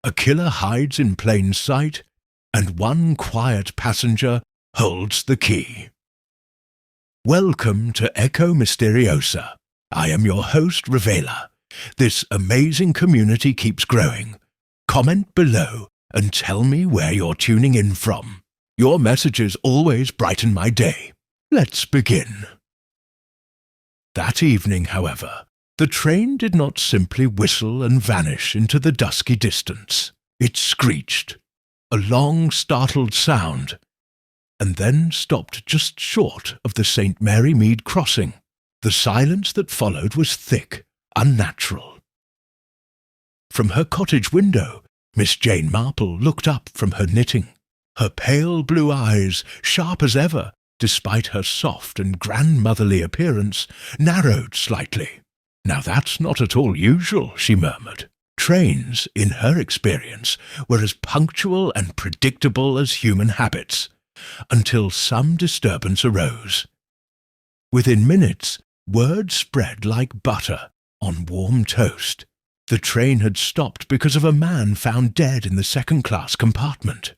a killer hides in plain sight, and one quiet passenger holds the key. Welcome to Echo Mysteriosa. I am your host, Ravela. This amazing community keeps growing. Comment below and tell me where you're tuning in from. Your messages always brighten my day. Let's begin. That evening, however, the train did not simply whistle and vanish into the dusky distance. It screeched, a long, startled sound, and then stopped just short of the St. Mary Mead crossing. The silence that followed was thick, unnatural. From her cottage window, Miss Jane Marple looked up from her knitting, her pale blue eyes, sharp as ever, despite her soft and grandmotherly appearance, narrowed slightly. "Now that's not at all usual," she murmured. Trains, in her experience, were as punctual and predictable as human habits, until some disturbance arose. Within minutes, word spread like butter on warm toast. The train had stopped because of a man found dead in the second-class compartment.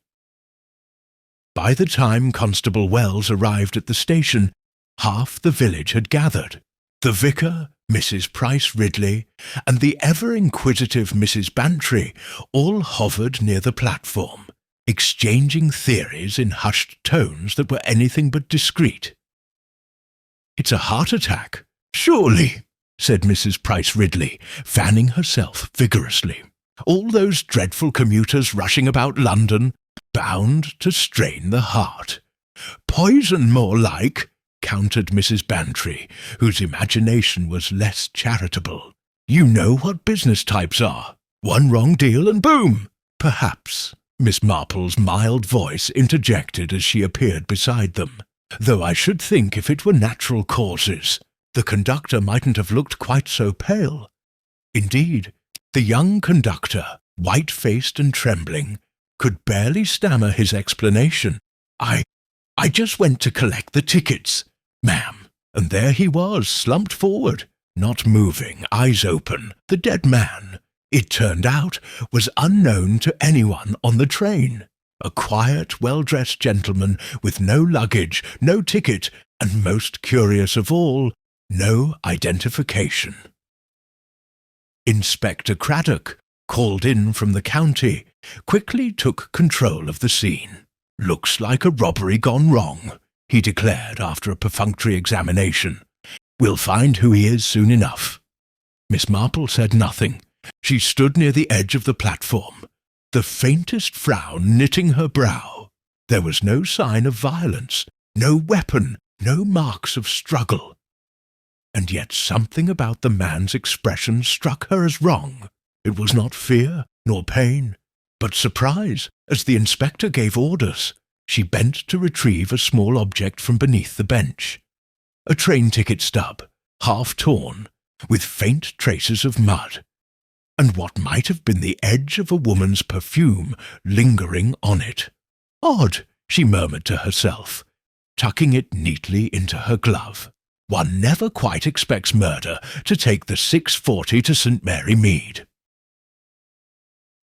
By the time Constable Wells arrived at the station, half the village had gathered. The vicar, Mrs. Price Ridley, and the ever-inquisitive Mrs. Bantry all hovered near the platform, exchanging theories in hushed tones that were anything but discreet. "It's a heart attack, surely," said Mrs. Price Ridley, fanning herself vigorously. "All those dreadful commuters rushing about London, bound to strain the heart." "Poison, more like," countered Mrs. Bantry, whose imagination was less charitable. "You know what business types are. One wrong deal and boom!" "Perhaps," Miss Marple's mild voice interjected as she appeared beside them, "though I should think if it were natural causes, the conductor mightn't have looked quite so pale." Indeed, the young conductor, white-faced and trembling, could barely stammer his explanation. I just went to collect the tickets, ma'am." And there he was, slumped forward, not moving, eyes open. The dead man, it turned out, was unknown to anyone on the train. A quiet, well-dressed gentleman with no luggage, no ticket, and most curious of all, no identification. Inspector Craddock, called in from the county, quickly took control of the scene. "Looks like a robbery gone wrong," he declared after a perfunctory examination. "We'll find who he is soon enough." Miss Marple said nothing. She stood near the edge of the platform, the faintest frown knitting her brow. There was no sign of violence, no weapon, no marks of struggle. And yet something about the man's expression struck her as wrong. It was not fear nor pain, but surprise. As the inspector gave orders, she bent to retrieve a small object from beneath the bench. A train ticket stub, half torn, with faint traces of mud, and what might have been the edge of a woman's perfume lingering on it. "Odd," she murmured to herself, tucking it neatly into her glove. "One never quite expects murder to take the 6:40 to St. Mary Mead."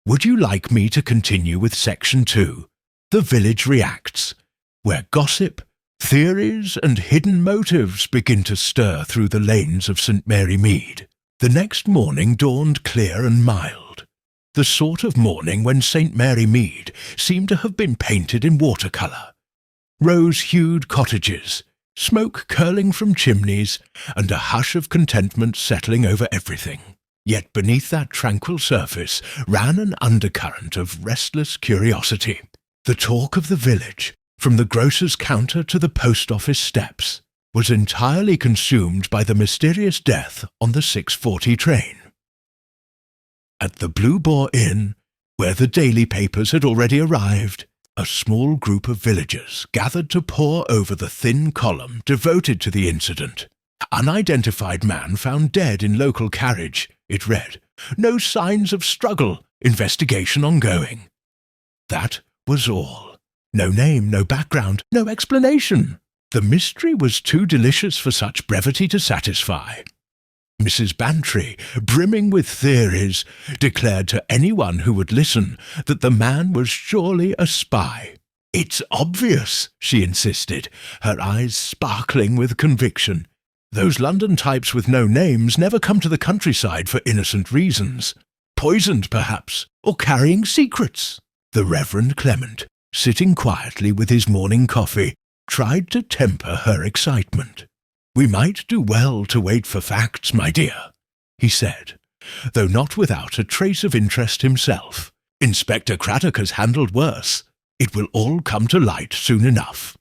Would you like me to continue with Section 2, The Village Reacts, where gossip, theories, and hidden motives begin to stir through the lanes of St. Mary Mead? The next morning dawned clear and mild, the sort of morning when St. Mary Mead seemed to have been painted in watercolour. Rose-hued cottages, smoke curling from chimneys, and a hush of contentment settling over everything. Yet beneath that tranquil surface ran an undercurrent of restless curiosity. The talk of the village, from the grocer's counter to the post office steps, was entirely consumed by the mysterious death on the 6:40 train. At the Blue Boar Inn, where the daily papers had already arrived, a small group of villagers gathered to pore over the thin column devoted to the incident. "Unidentified man found dead in local carriage," it read. "No signs of struggle. Investigation ongoing." That was all. No name, no background, no explanation. The mystery was too delicious for such brevity to satisfy. Mrs. Bantry, brimming with theories, declared to anyone who would listen that the man was surely a spy. "It's obvious," she insisted, her eyes sparkling with conviction. "Those London types with no names never come to the countryside for innocent reasons. Poisoned, perhaps, or carrying secrets." The Reverend Clement, sitting quietly with his morning coffee, tried to temper her excitement. "We might do well to wait for facts, my dear," he said, though not without a trace of interest himself. "Inspector Craddock has handled worse. It will all come to light soon enough."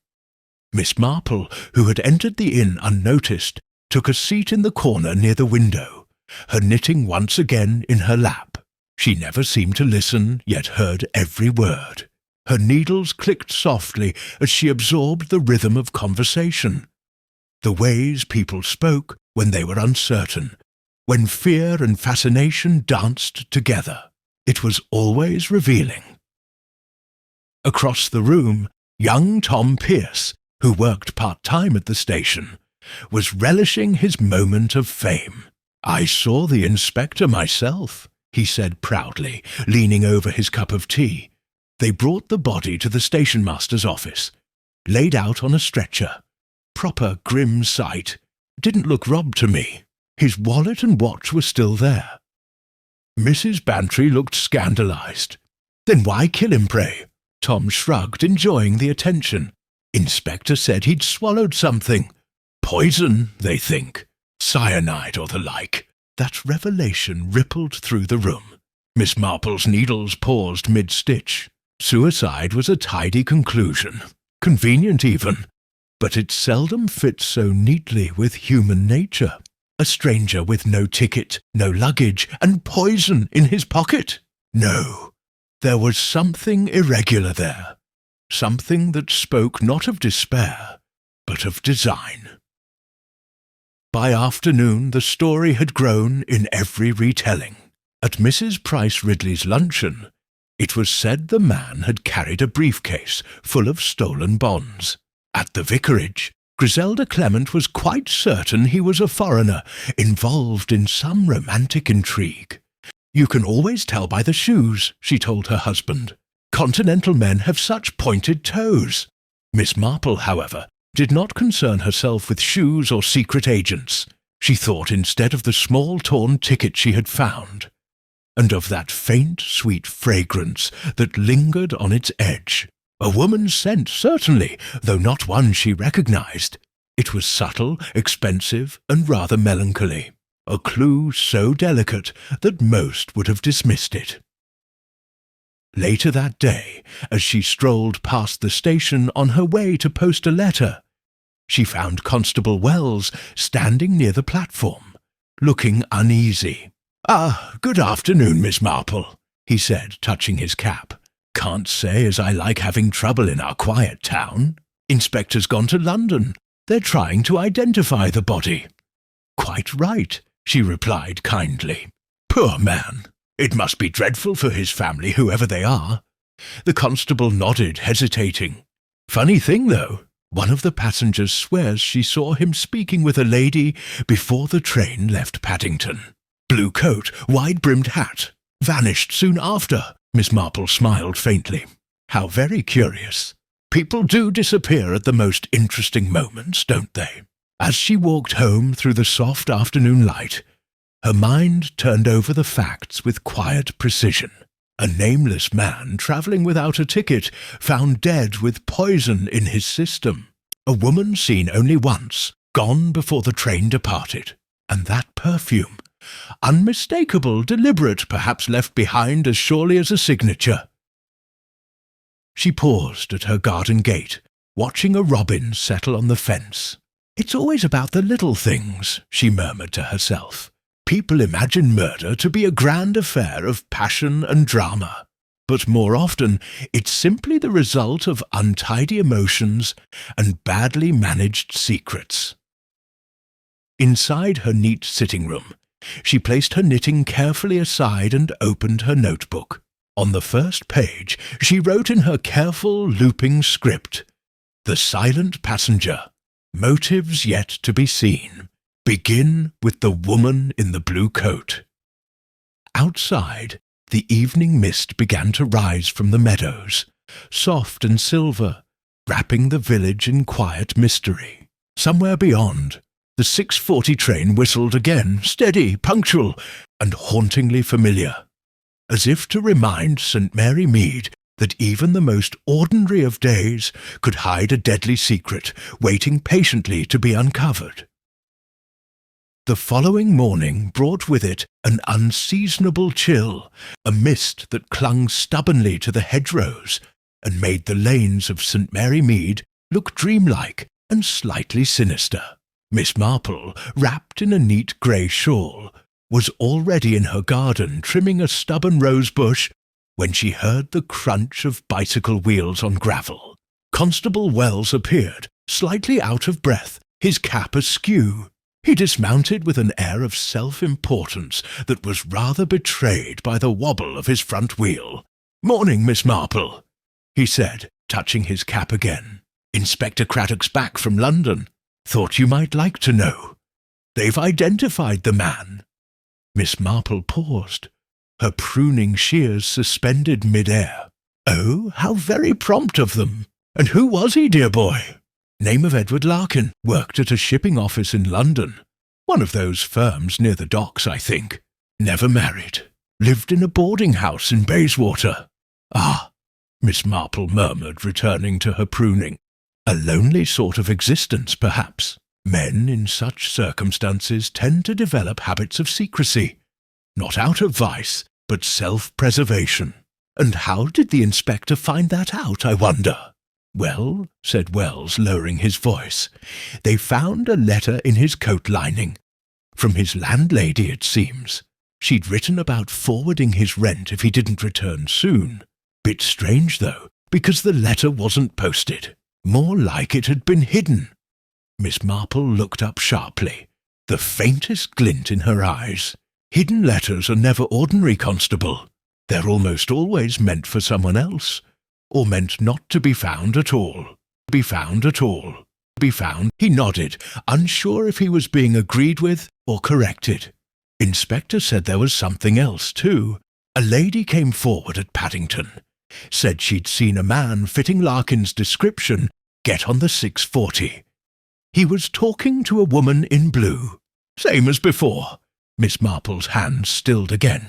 Miss Marple, who had entered the inn unnoticed, took a seat in the corner near the window, her knitting once again in her lap. She never seemed to listen, yet heard every word. Her needles clicked softly as she absorbed the rhythm of conversation. The ways people spoke when they were uncertain, when fear and fascination danced together. It was always revealing. Across the room, young Tom Pierce, who worked part-time at the station, was relishing his moment of fame. "I saw the inspector myself," he said proudly, leaning over his cup of tea. "They brought the body to the station-master's office, laid out on a stretcher. Proper grim sight. Didn't look robbed to me. His wallet and watch were still there." Mrs. Bantry looked scandalized. "Then why kill him, pray?" Tom shrugged, enjoying the attention. "Inspector said he'd swallowed something. Poison, they think. Cyanide or the like." That revelation rippled through the room. Miss Marple's needles paused mid-stitch. Suicide was a tidy conclusion. Convenient even. But it seldom fits so neatly with human nature. A stranger with no ticket, no luggage, and poison in his pocket. No, there was something irregular there. Something that spoke not of despair, but of design. By afternoon the story had grown in every retelling. At Mrs. Price Ridley's luncheon, it was said the man had carried a briefcase full of stolen bonds. At the vicarage, Griselda Clement was quite certain he was a foreigner, involved in some romantic intrigue. "You can always tell by the shoes," she told her husband. "Continental men have such pointed toes." Miss Marple, however, did not concern herself with shoes or secret agents. She thought instead of the small torn ticket she had found, and of that faint, sweet fragrance that lingered on its edge. A woman's scent, certainly, though not one she recognized. It was subtle, expensive, and rather melancholy. A clue so delicate that most would have dismissed it. Later that day, as she strolled past the station on her way to post a letter, she found Constable Wells standing near the platform, looking uneasy. "Ah, good afternoon, Miss Marple," he said, touching his cap. "Can't say as I like having trouble in our quiet town. Inspector's gone to London. They're trying to identify the body." "Quite right," she replied kindly. "Poor man. It must be dreadful for his family, whoever they are." The constable nodded, hesitating. "Funny thing, though. One of the passengers swears she saw him speaking with a lady before the train left Paddington. Blue coat, wide-brimmed hat. Vanished soon after." Miss Marple smiled faintly. "How very curious. People do disappear at the most interesting moments, don't they?" As she walked home through the soft afternoon light, her mind turned over the facts with quiet precision. A nameless man travelling without a ticket, found dead with poison in his system. A woman seen only once, gone before the train departed. And that perfume, unmistakable, deliberate, perhaps left behind as surely as a signature. She paused at her garden gate, watching a robin settle on the fence. "It's always about the little things," she murmured to herself. "People imagine murder to be a grand affair of passion and drama, but more often it's simply the result of untidy emotions and badly managed secrets." Inside her neat sitting room, she placed her knitting carefully aside and opened her notebook. On the first page, she wrote in her careful, looping script, "The silent passenger. Motives yet to be seen. Begin with the woman in the blue coat. Outside, the evening mist began to rise from the meadows, soft and silver, wrapping the village in quiet mystery. Somewhere beyond, the 6:40 train whistled again, steady, punctual, and hauntingly familiar, as if to remind St. Mary Mead that even the most ordinary of days could hide a deadly secret, waiting patiently to be uncovered. The following morning brought with it an unseasonable chill, a mist that clung stubbornly to the hedgerows and made the lanes of St. Mary Mead look dreamlike and slightly sinister. Miss Marple, wrapped in a neat grey shawl, was already in her garden trimming a stubborn rose bush when she heard the crunch of bicycle wheels on gravel. Constable Wells appeared, slightly out of breath, his cap askew. He dismounted with an air of self-importance that was rather betrayed by the wobble of his front wheel. "Morning, Miss Marple," he said, touching his cap again. "Inspector Craddock's back from London. Thought you might like to know. They've identified the man." Miss Marple paused, her pruning shears suspended mid-air. "Oh, how very prompt of them! And who was he, dear boy?" "Name of Edward Larkin. Worked at a shipping office in London. One of those firms near the docks, I think. Never married. Lived in a boarding house in Bayswater." "Ah," Miss Marple murmured, returning to her pruning. "A lonely sort of existence, perhaps. Men in such circumstances tend to develop habits of secrecy. Not out of vice, but self-preservation. And how did the inspector find that out, I wonder?" "Well," said Wells, lowering his voice, "they found a letter in his coat lining. From his landlady, it seems. She'd written about forwarding his rent if he didn't return soon. Bit strange, though, because the letter wasn't posted. More like it had been hidden." Miss Marple looked up sharply, the faintest glint in her eyes. "Hidden letters are never ordinary, Constable. They're almost always meant for someone else, or meant not to be found at all. Be found at all. Be found." He nodded, unsure if he was being agreed with or corrected. "Inspector said there was something else, too. A lady came forward at Paddington. Said she'd seen a man fitting Larkin's description get on the 6:40. He was talking to a woman in blue. Same as before." Miss Marple's hand stilled again.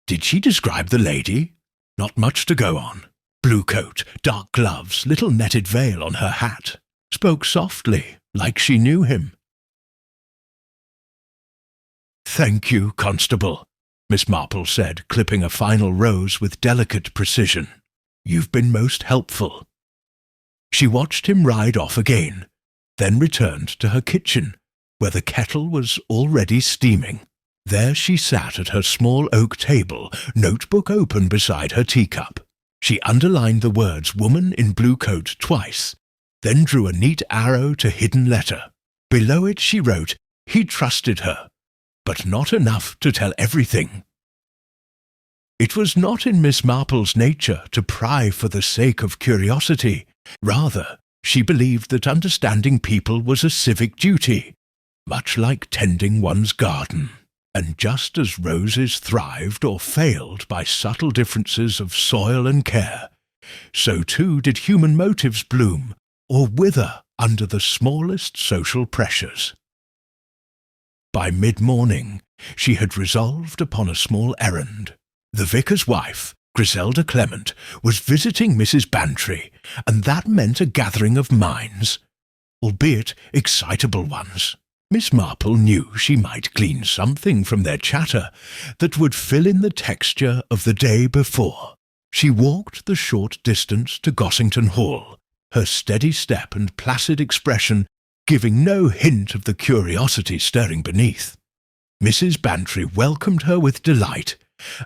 "Did she describe the lady?" "Not much to go on. Blue coat, dark gloves, little netted veil on her hat. Spoke softly, like she knew him." "Thank you, Constable," Miss Marple said, clipping a final rose with delicate precision. "You've been most helpful." She watched him ride off again, then returned to her kitchen, where the kettle was already steaming. There she sat at her small oak table, notebook open beside her teacup. She underlined the words "woman in blue coat" twice, then drew a neat arrow to hidden letter. Below it she wrote, "He trusted her, but not enough to tell everything." It was not in Miss Marple's nature to pry for the sake of curiosity. Rather, she believed that understanding people was a civic duty, much like tending one's garden. And just as roses thrived or failed by subtle differences of soil and care, so too did human motives bloom or wither under the smallest social pressures. By mid-morning, she had resolved upon a small errand. The vicar's wife, Griselda Clement, was visiting Mrs. Bantry, and that meant a gathering of minds, albeit excitable ones. Miss Marple knew she might glean something from their chatter that would fill in the texture of the day before. She walked the short distance to Gossington Hall, her steady step and placid expression giving no hint of the curiosity stirring beneath. Mrs. Bantry welcomed her with delight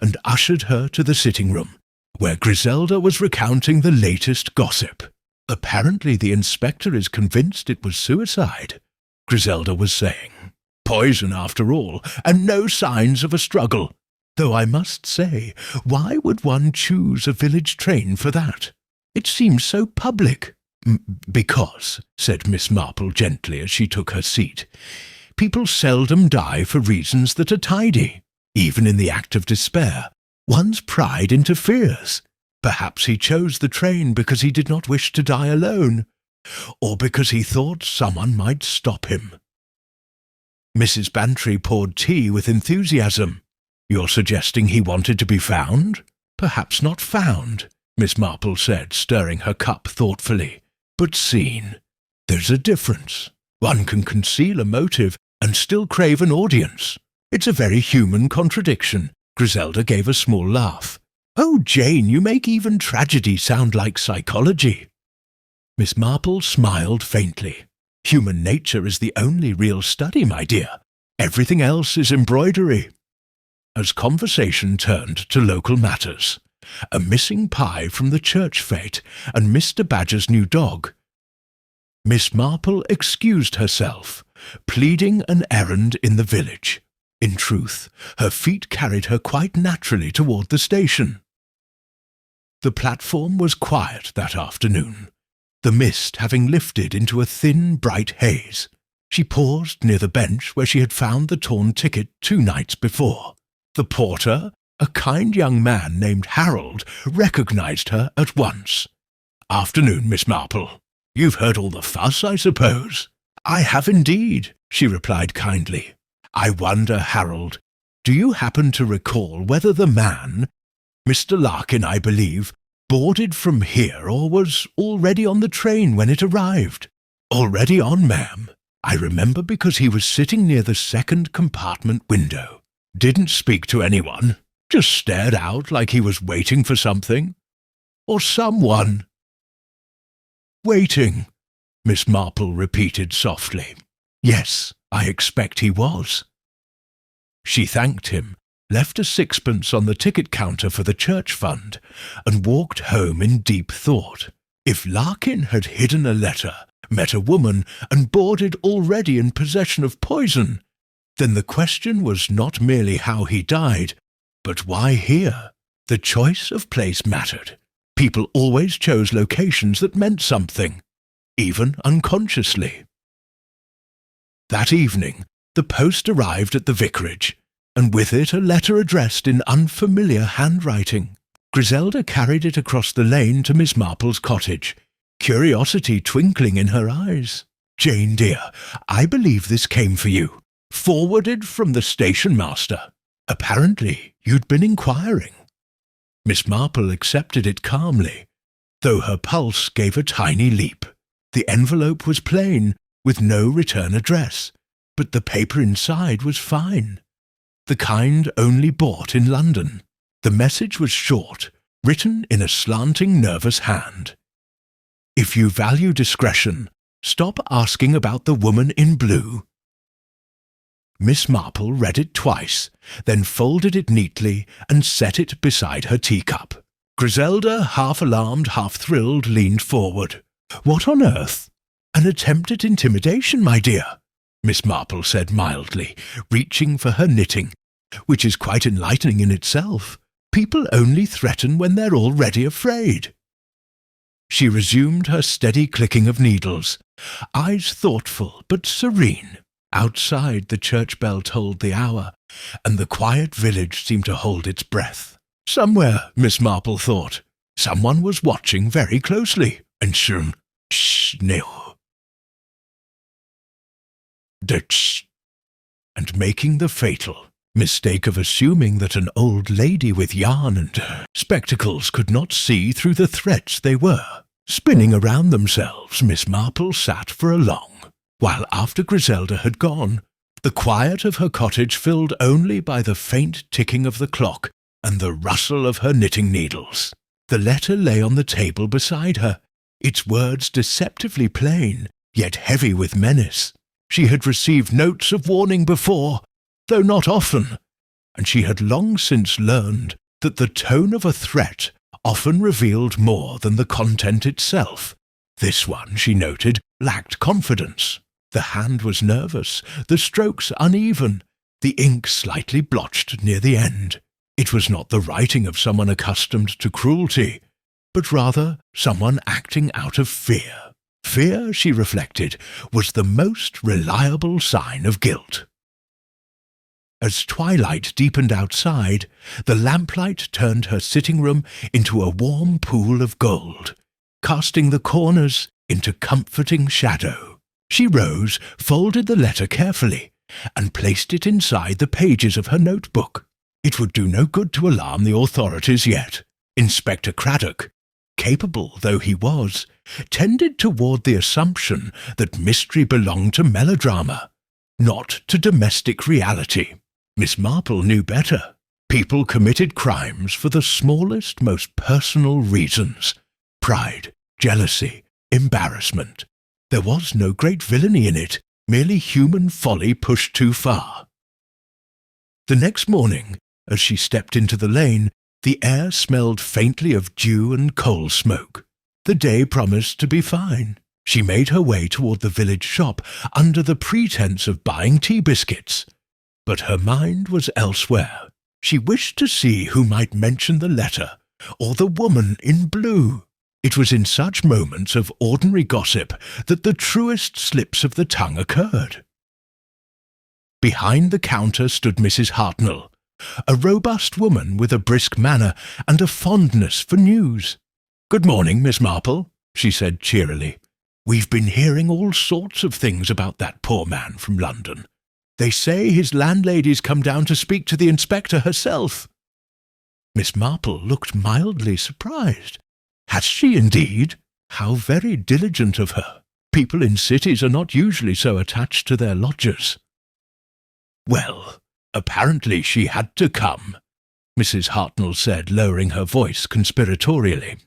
and ushered her to the sitting-room, where Griselda was recounting the latest gossip. "Apparently the inspector is convinced it was suicide," Griselda was saying. "Poison after all, and no signs of a struggle. Though I must say, why would one choose a village train for that? It seems so public." "Because," said Miss Marple gently as she took her seat, People seldom die for reasons that are tidy. Even in the act of despair, one's pride interferes. Perhaps he chose the train because he did not wish to die alone, or because he thought someone might stop him. Mrs. Bantry poured tea with enthusiasm. "You're suggesting he wanted to be found?" "Perhaps not found," Miss Marple said, stirring her cup thoughtfully, "but seen. There's a difference. One can conceal a motive and still crave an audience. It's a very human contradiction." Griselda gave a small laugh. "Oh, Jane, you make even tragedy sound like psychology." Miss Marple smiled faintly. "Human nature is the only real study, my dear. Everything else is embroidery." As conversation turned to local matters, a missing pie from the church fete and Mr. Badger's new dog, Miss Marple excused herself, pleading an errand in the village. In truth, her feet carried her quite naturally toward the station. The platform was quiet that afternoon, the mist having lifted into a thin, bright haze. She paused near the bench where she had found the torn ticket 2 nights before. The porter, a kind young man named Harold, recognized her at once. "Afternoon, Miss Marple. You've heard all the fuss, I suppose?" "I have indeed," she replied kindly. "I wonder, Harold, do you happen to recall whether the man, Mr. Larkin, I believe, boarded from here or was already on the train when it arrived?" "Already on, ma'am. I remember because he was sitting near the second compartment window. Didn't speak to anyone, just stared out like he was waiting for something. Or someone." "Waiting," Miss Marple repeated softly. "Yes, I expect he was." She thanked him, left a 6pence on the ticket counter for the church fund, and walked home in deep thought. If Larkin had hidden a letter, met a woman, and boarded already in possession of poison, then the question was not merely how he died, but why here? The choice of place mattered. People always chose locations that meant something, even unconsciously. That evening, the post arrived at the vicarage, and with it a letter addressed in unfamiliar handwriting. Griselda carried it across the lane to Miss Marple's cottage, curiosity twinkling in her eyes. "Jane, dear, I believe this came for you, forwarded from the station master. Apparently you'd been inquiring." Miss Marple accepted it calmly, though her pulse gave a tiny leap. The envelope was plain, with no return address, but the paper inside was fine, the kind only bought in London. The message was short, written in a slanting, nervous hand. "If you value discretion, stop asking about the woman in blue." Miss Marple read it twice, then folded it neatly and set it beside her teacup. Griselda, half alarmed, half thrilled, leaned forward. "What on earth?" "An attempt at intimidation, my dear," Miss Marple said mildly, reaching for her knitting, "which is quite enlightening in itself. People only threaten when they're already afraid." She resumed her steady clicking of needles, eyes thoughtful but serene. Outside, the church bell tolled the hour, and the quiet village seemed to hold its breath. Somewhere, Miss Marple thought, someone was watching very closely, and soon, and making the fatal mistake of assuming that an old lady with yarn and spectacles could not see through the threads they were. Spinning around themselves, Miss Marple sat for a long while after Griselda had gone, the quiet of her cottage filled only by the faint ticking of the clock and the rustle of her knitting needles. The letter lay on the table beside her, its words deceptively plain, yet heavy with menace. She had received notes of warning before, though not often, and she had long since learned that the tone of a threat often revealed more than the content itself. This one, she noted, lacked confidence. The hand was nervous, the strokes uneven, the ink slightly blotched near the end. It was not the writing of someone accustomed to cruelty, but rather someone acting out of fear. Fear, she reflected, was the most reliable sign of guilt. As twilight deepened outside, the lamplight turned her sitting room into a warm pool of gold, casting the corners into comforting shadow. She rose, folded the letter carefully, and placed it inside the pages of her notebook. It would do no good to alarm the authorities yet. Inspector Craddock, capable though he was, tended toward the assumption that mystery belonged to melodrama, not to domestic reality. Miss Marple knew better. People committed crimes for the smallest, most personal reasons: pride, jealousy, embarrassment. There was no great villainy in it, merely human folly pushed too far. The next morning, as she stepped into the lane, the air smelled faintly of dew and coal smoke. The day promised to be fine. She made her way toward the village shop under the pretense of buying tea biscuits. But her mind was elsewhere. She wished to see who might mention the letter, or the woman in blue. It was in such moments of ordinary gossip that the truest slips of the tongue occurred. Behind the counter stood Mrs. Hartnell, a robust woman with a brisk manner and a fondness for news. "Good morning, Miss Marple," she said cheerily. "We've been hearing all sorts of things about that poor man from London. They say his landlady's come down to speak to the inspector herself." Miss Marple looked mildly surprised. Has she indeed? How very diligent of her. People in cities are not usually so attached to their lodgers. "Well, apparently she had to come," Mrs. Hartnell said, lowering her voice conspiratorially.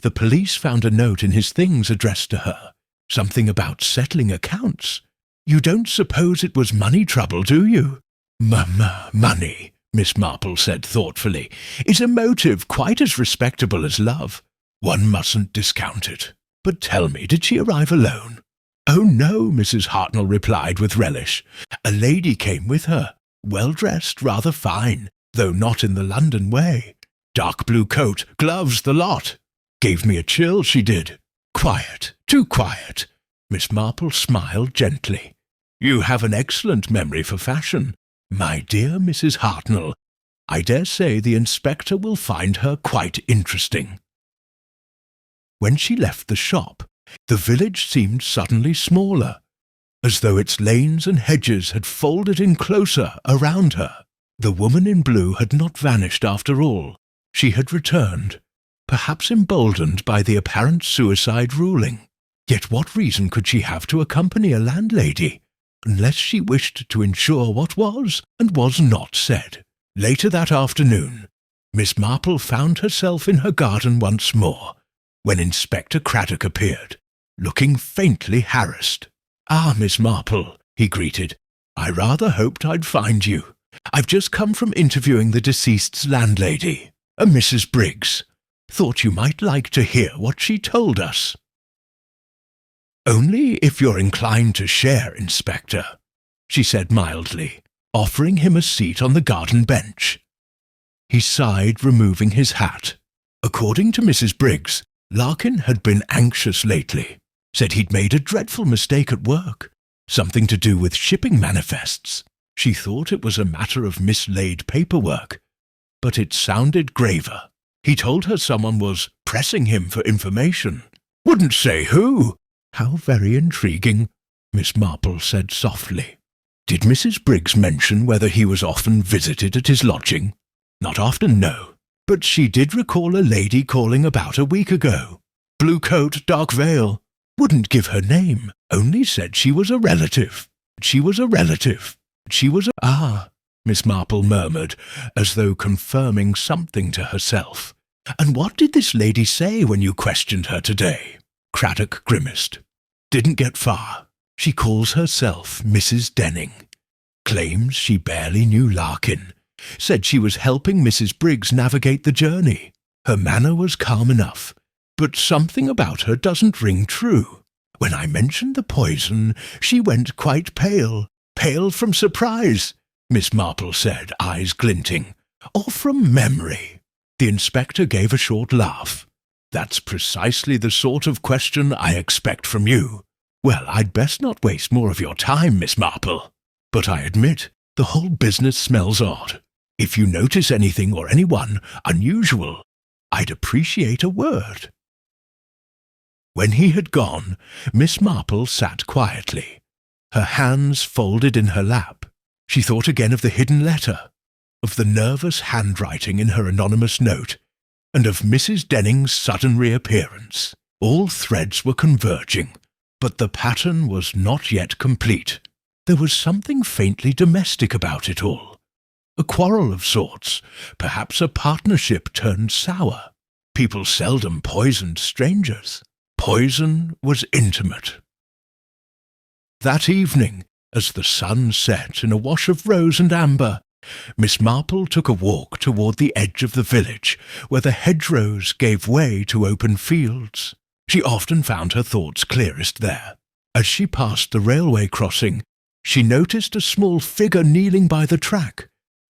"The police found a note in his things addressed to her, something about settling accounts. You don't suppose it was money trouble, do you?" Money," Miss Marple said thoughtfully, "is a motive quite as respectable as love. One mustn't discount it. But tell me, did she arrive alone?" "Oh, no," Mrs. Hartnell replied with relish. "A lady came with her, well-dressed, rather fine, though not in the London way. Dark blue coat, gloves, the lot. Gave me a chill, she did. Quiet, too quiet." Miss Marple smiled gently. "You have an excellent memory for fashion. My dear Mrs. Hartnell, I dare say the inspector will find her quite interesting." When she left the shop, the village seemed suddenly smaller, as though its lanes and hedges had folded in closer around her. The woman in blue had not vanished after all. She had returned, perhaps emboldened by the apparent suicide ruling. Yet what reason could she have to accompany a landlady, unless she wished to ensure what was and was not said? Later that afternoon, Miss Marple found herself in her garden once more, when Inspector Craddock appeared, looking faintly harassed. "Ah, Miss Marple," he greeted, "I rather hoped I'd find you. I've just come from interviewing the deceased's landlady, a Mrs. Briggs. Thought you might like to hear what she told us." "Only if you're inclined to share, Inspector," she said mildly, offering him a seat on the garden bench. He sighed, removing his hat. According to Mrs. Briggs, Larkin had been anxious lately, said he'd made a dreadful mistake at work, something to do with shipping manifests. She thought it was a matter of mislaid paperwork, but it sounded graver. He told her someone was pressing him for information. "Wouldn't say who." "How very intriguing," Miss Marple said softly. "Did Mrs. Briggs mention whether he was often visited at his lodging?" "Not often, no. But she did recall a lady calling about a week ago. Blue coat, dark veil. Wouldn't give her name, only said she was a relative. Ah," Miss Marple murmured, as though confirming something to herself. "And what did this lady say when you questioned her today?" Craddock grimaced. "Didn't get far. She calls herself Mrs. Denning. Claims she barely knew Larkin. Said she was helping Mrs. Briggs navigate the journey. Her manner was calm enough, but something about her doesn't ring true. When I mentioned the poison, she went quite pale. Pale from surprise," Miss Marple said, eyes glinting. "Or from memory." The inspector gave a short laugh. That's precisely the sort of question I expect from you. Well, I'd best not waste more of your time, Miss Marple. But I admit, the whole business smells odd. If you notice anything or anyone unusual, I'd appreciate a word." When he had gone, Miss Marple sat quietly, her hands folded in her lap. She thought again of the hidden letter, of the nervous handwriting in her anonymous note, and of Mrs. Denning's sudden reappearance. All threads were converging, but the pattern was not yet complete. There was something faintly domestic about it all. A quarrel of sorts, perhaps a partnership turned sour. People seldom poisoned strangers. Poison was intimate. That evening, as the sun set in a wash of rose and amber, Miss Marple took a walk toward the edge of the village, where the hedgerows gave way to open fields. She often found her thoughts clearest there. As she passed the railway crossing, she noticed a small figure kneeling by the track.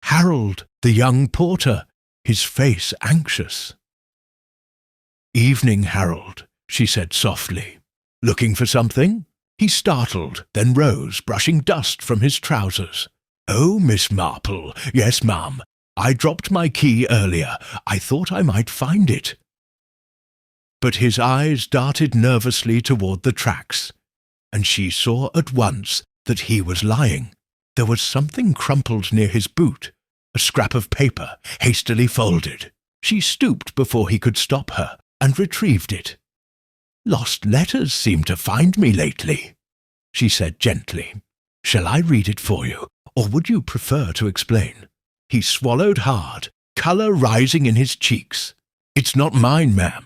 Harold, the young porter, his face anxious. "Evening, Harold," she said softly. "Looking for something?" He startled, then rose, brushing dust from his trousers. "Oh, Miss Marple, yes, ma'am. I dropped my key earlier. I thought I might find it." But his eyes darted nervously toward the tracks, and she saw at once that he was lying. There was something crumpled near his boot, a scrap of paper, hastily folded. She stooped before he could stop her, and retrieved it. "Lost letters seem to find me lately," she said gently. "Shall I read it for you, or would you prefer to explain?" He swallowed hard, colour rising in his cheeks. "It's not mine, ma'am.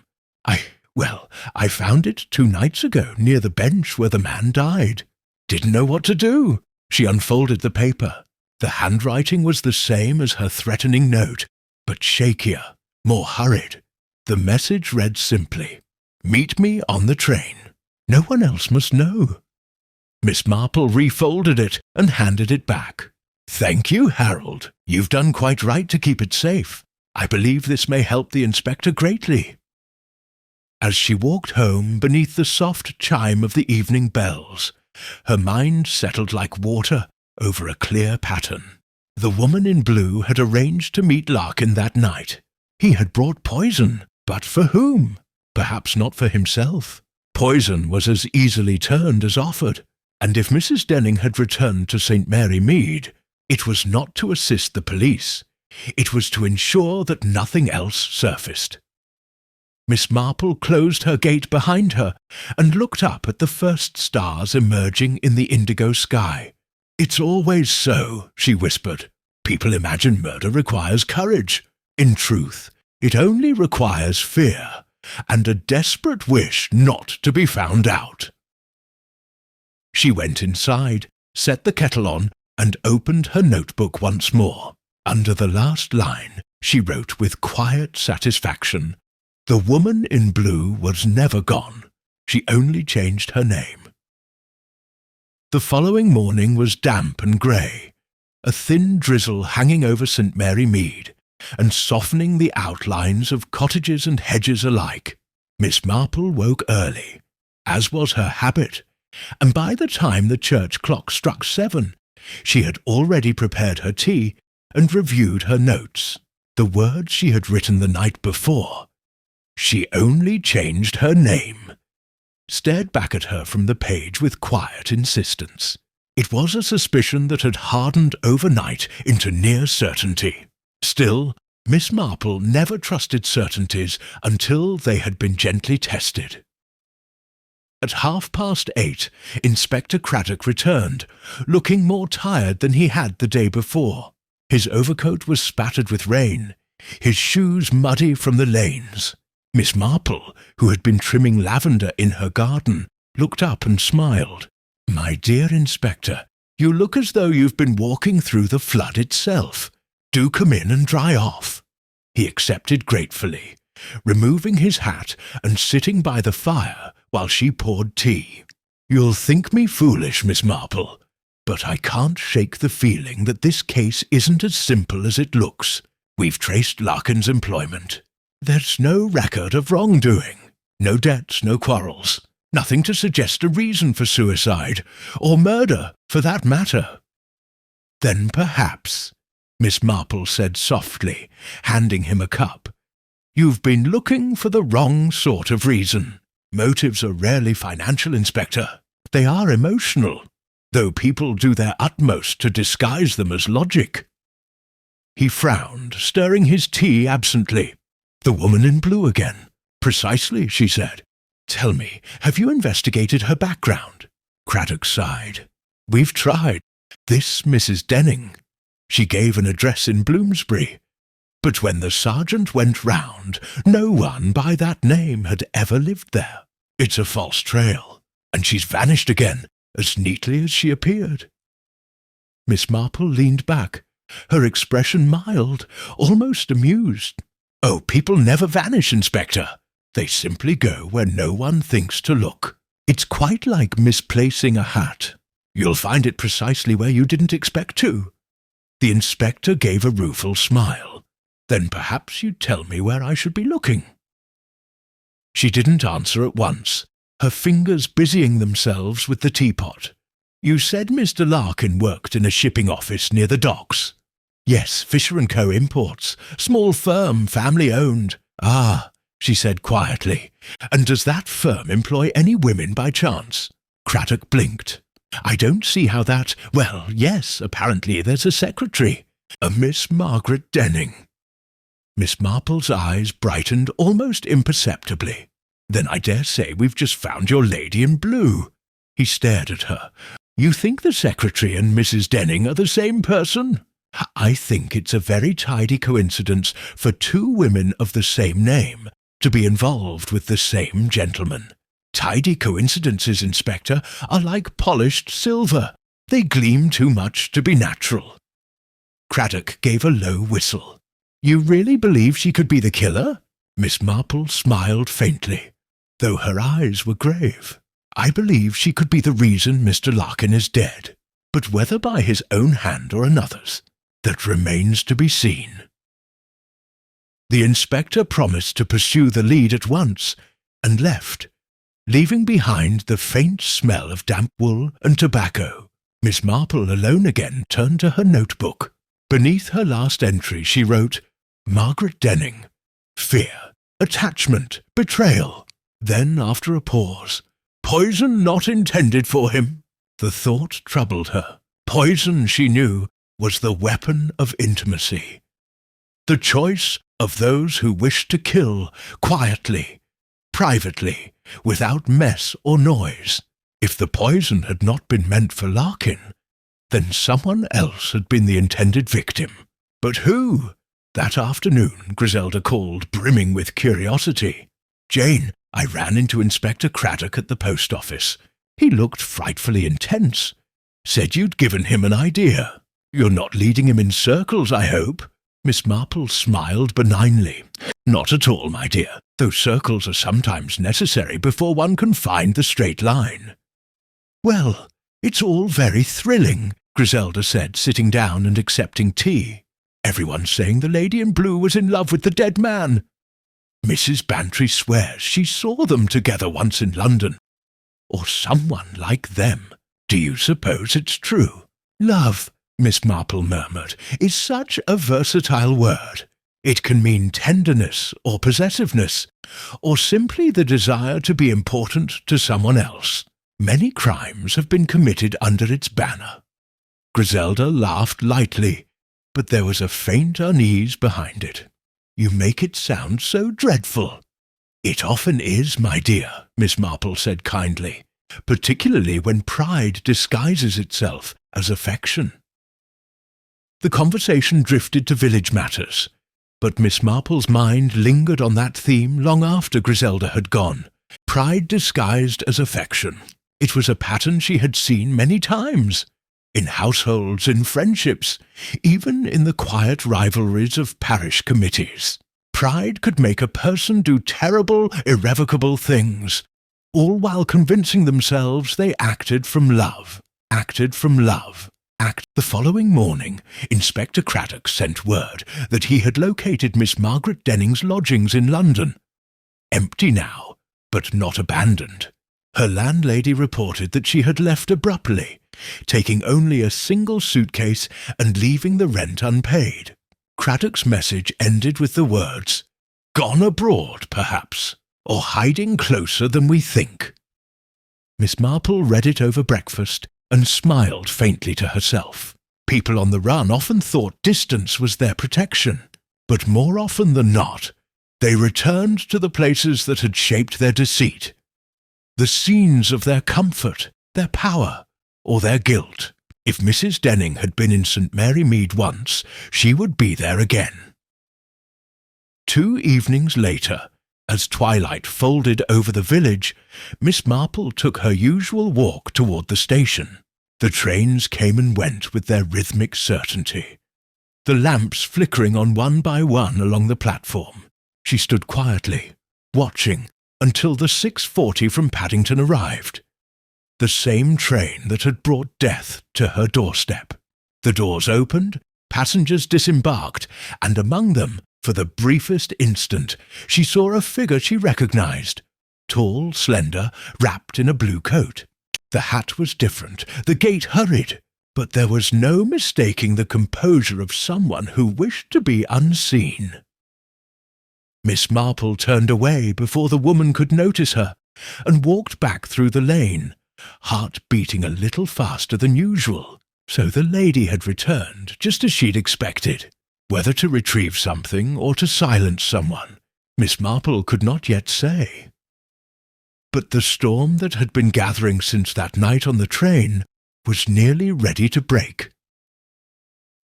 I found it 2 nights ago near the bench where the man died. Didn't know what to do." She unfolded the paper. The handwriting was the same as her threatening note, but shakier, more hurried. The message read simply, "Meet me on the train. No one else must know." Miss Marple refolded it and handed it back. "Thank you, Harold. You've done quite right to keep it safe. I believe this may help the inspector greatly." As she walked home beneath the soft chime of the evening bells, her mind settled like water over a clear pattern. The woman in blue had arranged to meet Larkin that night. He had brought poison, but for whom? Perhaps not for himself. Poison was as easily turned as offered, and if Mrs. Denning had returned to St. Mary Mead, it was not to assist the police. It was to ensure that nothing else surfaced. Miss Marple closed her gate behind her and looked up at the first stars emerging in the indigo sky. "It's always so," she whispered. "People imagine murder requires courage. In truth, it only requires fear and a desperate wish not to be found out." She went inside, set the kettle on, and opened her notebook once more. Under the last line, she wrote with quiet satisfaction, "The woman in blue was never gone. She only changed her name." The following morning was damp and grey, a thin drizzle hanging over St. Mary Mead, and softening the outlines of cottages and hedges alike. Miss Marple woke early, as was her habit, and by the time the church clock struck 7, she had already prepared her tea and reviewed her notes. The words she had written the night before, "She only changed her name," stared back at her from the page with quiet insistence. It was a suspicion that had hardened overnight into near certainty. Still, Miss Marple never trusted certainties until they had been gently tested. At 8:30, Inspector Craddock returned, looking more tired than he had the day before. His overcoat was spattered with rain, his shoes muddy from the lanes. Miss Marple, who had been trimming lavender in her garden, looked up and smiled. "My dear Inspector, you look as though you've been walking through the flood itself. Do come in and dry off." He accepted gratefully, removing his hat and sitting by the fire while she poured tea. "You'll think me foolish, Miss Marple, but I can't shake the feeling that this case isn't as simple as it looks. We've traced Larkin's employment. There's no record of wrongdoing. No debts, no quarrels. Nothing to suggest a reason for suicide, or murder, for that matter. Then perhaps, Miss Marple said softly, handing him a cup, you've been looking for the wrong sort of reason. Motives are rarely financial, Inspector. They are emotional, though people do their utmost to disguise them as logic. He frowned, stirring his tea absently. The woman in blue again. Precisely, she said. Tell me, have you investigated her background? Craddock sighed. We've tried. This Mrs. Denning. She gave an address in Bloomsbury. But when the sergeant went round, no one by that name had ever lived there. It's a false trail, and she's vanished again, as neatly as she appeared. Miss Marple leaned back, her expression mild, almost amused. Oh, people never vanish, Inspector. They simply go where no one thinks to look. It's quite like misplacing a hat. You'll find it precisely where you didn't expect to. The inspector gave a rueful smile. Then perhaps you'd tell me where I should be looking. She didn't answer at once, her fingers busying themselves with the teapot. You said Mr. Larkin worked in a shipping office near the docks. Yes, Fisher & Co. Imports. Small firm, family-owned. Ah, she said quietly. And does that firm employ any women by chance? Craddock blinked. I don't see how that— Well, yes, apparently there's a secretary. A Miss Margaret Denning. Miss Marple's eyes brightened almost imperceptibly. Then I dare say we've just found your lady in blue. He stared at her. You think the secretary and Mrs. Denning are the same person? I think it's a very tidy coincidence for two women of the same name to be involved with the same gentleman. Tidy coincidences, Inspector, are like polished silver. They gleam too much to be natural. Craddock gave a low whistle. You really believe she could be the killer? Miss Marple smiled faintly, though her eyes were grave. I believe she could be the reason Mr. Larkin is dead, but whether by his own hand or another's, that remains to be seen. The inspector promised to pursue the lead at once, and left, leaving behind the faint smell of damp wool and tobacco. Miss Marple, alone again, turned to her notebook. Beneath her last entry she wrote, Margaret Denning. Fear, attachment, betrayal. Then, after a pause, poison not intended for him. The thought troubled her. Poison, she knew, was the weapon of intimacy. The choice of those who wished to kill quietly, privately, without mess or noise. If the poison had not been meant for Larkin, then someone else had been the intended victim. But who? That afternoon Griselda called, brimming with curiosity. Jane, I ran into Inspector Craddock at the post office. He looked frightfully intense. Said you'd given him an idea. You're not leading him in circles, I hope? Miss Marple smiled benignly. Not at all, my dear, though circles are sometimes necessary before one can find the straight line. Well, it's all very thrilling, Griselda said, sitting down and accepting tea. Everyone's saying the lady in blue was in love with the dead man. Mrs. Bantry swears she saw them together once in London. Or someone like them. Do you suppose it's true? Love, Miss Marple murmured, is such a versatile word. It can mean tenderness or possessiveness, or simply the desire to be important to someone else. Many crimes have been committed under its banner. Griselda laughed lightly, but there was a faint unease behind it. You make it sound so dreadful. It often is, my dear, Miss Marple said kindly, particularly when pride disguises itself as affection. The conversation drifted to village matters, but Miss Marple's mind lingered on that theme long after Griselda had gone. Pride disguised as affection. It was a pattern she had seen many times. In households, in friendships, even in the quiet rivalries of parish committees. Pride could make a person do terrible, irrevocable things, all while convincing themselves they acted from love. The following morning, Inspector Craddock sent word that he had located Miss Margaret Denning's lodgings in London. Empty now, but not abandoned. Her landlady reported that she had left abruptly, taking only a single suitcase and leaving the rent unpaid. Craddock's message ended with the words, "Gone abroad, perhaps, or hiding closer than we think." Miss Marple read it over breakfast and smiled faintly to herself. People on the run often thought distance was their protection, but more often than not, they returned to the places that had shaped their deceit, the scenes of their comfort, their power, or their guilt. If Mrs. Denning had been in St. Mary Mead once, she would be there again. 2 evenings later, as twilight folded over the village, Miss Marple took her usual walk toward the station. The trains came and went with their rhythmic certainty, the lamps flickering on one by one along the platform. She stood quietly, watching, until the 6:40 from Paddington arrived, the same train that had brought death to her doorstep. The doors opened, passengers disembarked, and among them, for the briefest instant, she saw a figure she recognized, tall, slender, wrapped in a blue coat. The hat was different, the gait hurried, but there was no mistaking the composure of someone who wished to be unseen. Miss Marple turned away before the woman could notice her, and walked back through the lane, heart beating a little faster than usual. So the lady had returned, just as she'd expected. Whether to retrieve something or to silence someone, Miss Marple could not yet say. But the storm that had been gathering since that night on the train was nearly ready to break.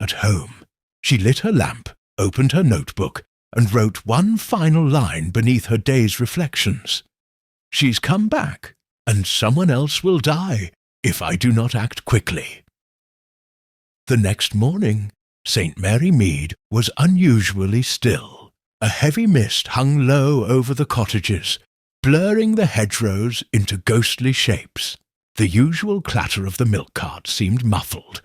At home, she lit her lamp, opened her notebook, and wrote one final line beneath her day's reflections. "She's come back, and someone else will die if I do not act quickly." The next morning, St. Mary Mead was unusually still. A heavy mist hung low over the cottages, blurring the hedgerows into ghostly shapes. The usual clatter of the milk cart seemed muffled,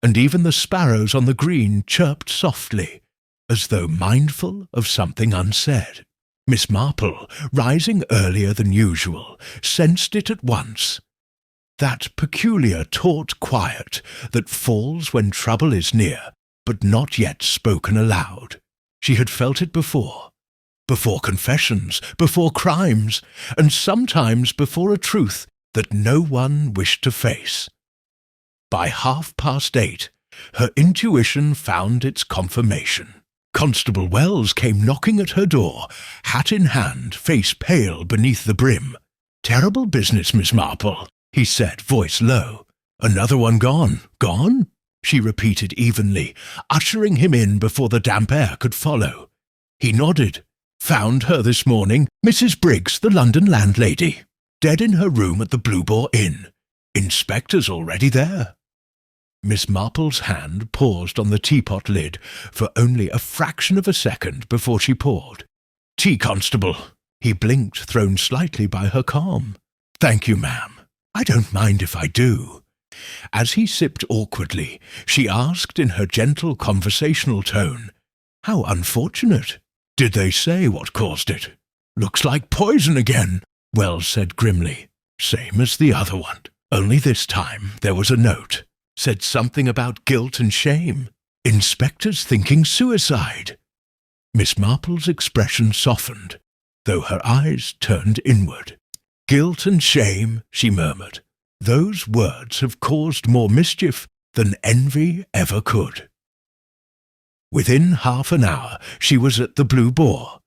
and even the sparrows on the green chirped softly, as though mindful of something unsaid. Miss Marple, rising earlier than usual, sensed it at once. That peculiar taut quiet that falls when trouble is near, but not yet spoken aloud. She had felt it before confessions, before crimes, and sometimes before a truth that no one wished to face. By 8:30, her intuition found its confirmation. Constable Wells came knocking at her door, hat in hand, face pale beneath the brim. "Terrible business, Miss Marple," he said, voice low. "Another one gone." "Gone?" she repeated evenly, ushering him in before the damp air could follow. He nodded. "Found her this morning, Mrs. Briggs, the London landlady, dead in her room at the Blue Boar Inn. Inspector's already there." Miss Marple's hand paused on the teapot lid for only a fraction of a second before she poured. "Tea, constable." He blinked, thrown slightly by her calm. "Thank you, ma'am. I don't mind if I do." As he sipped awkwardly, she asked in her gentle conversational tone, "How unfortunate. Did they say what caused it?" "Looks like poison again," Wells said grimly. "Same as the other one. Only this time there was a note. Said something about guilt and shame. Inspector's thinking suicide." Miss Marple's expression softened, though her eyes turned inward. "Guilt and shame," she murmured. "Those words have caused more mischief than envy ever could." Within half an hour she was at the Blue Boar,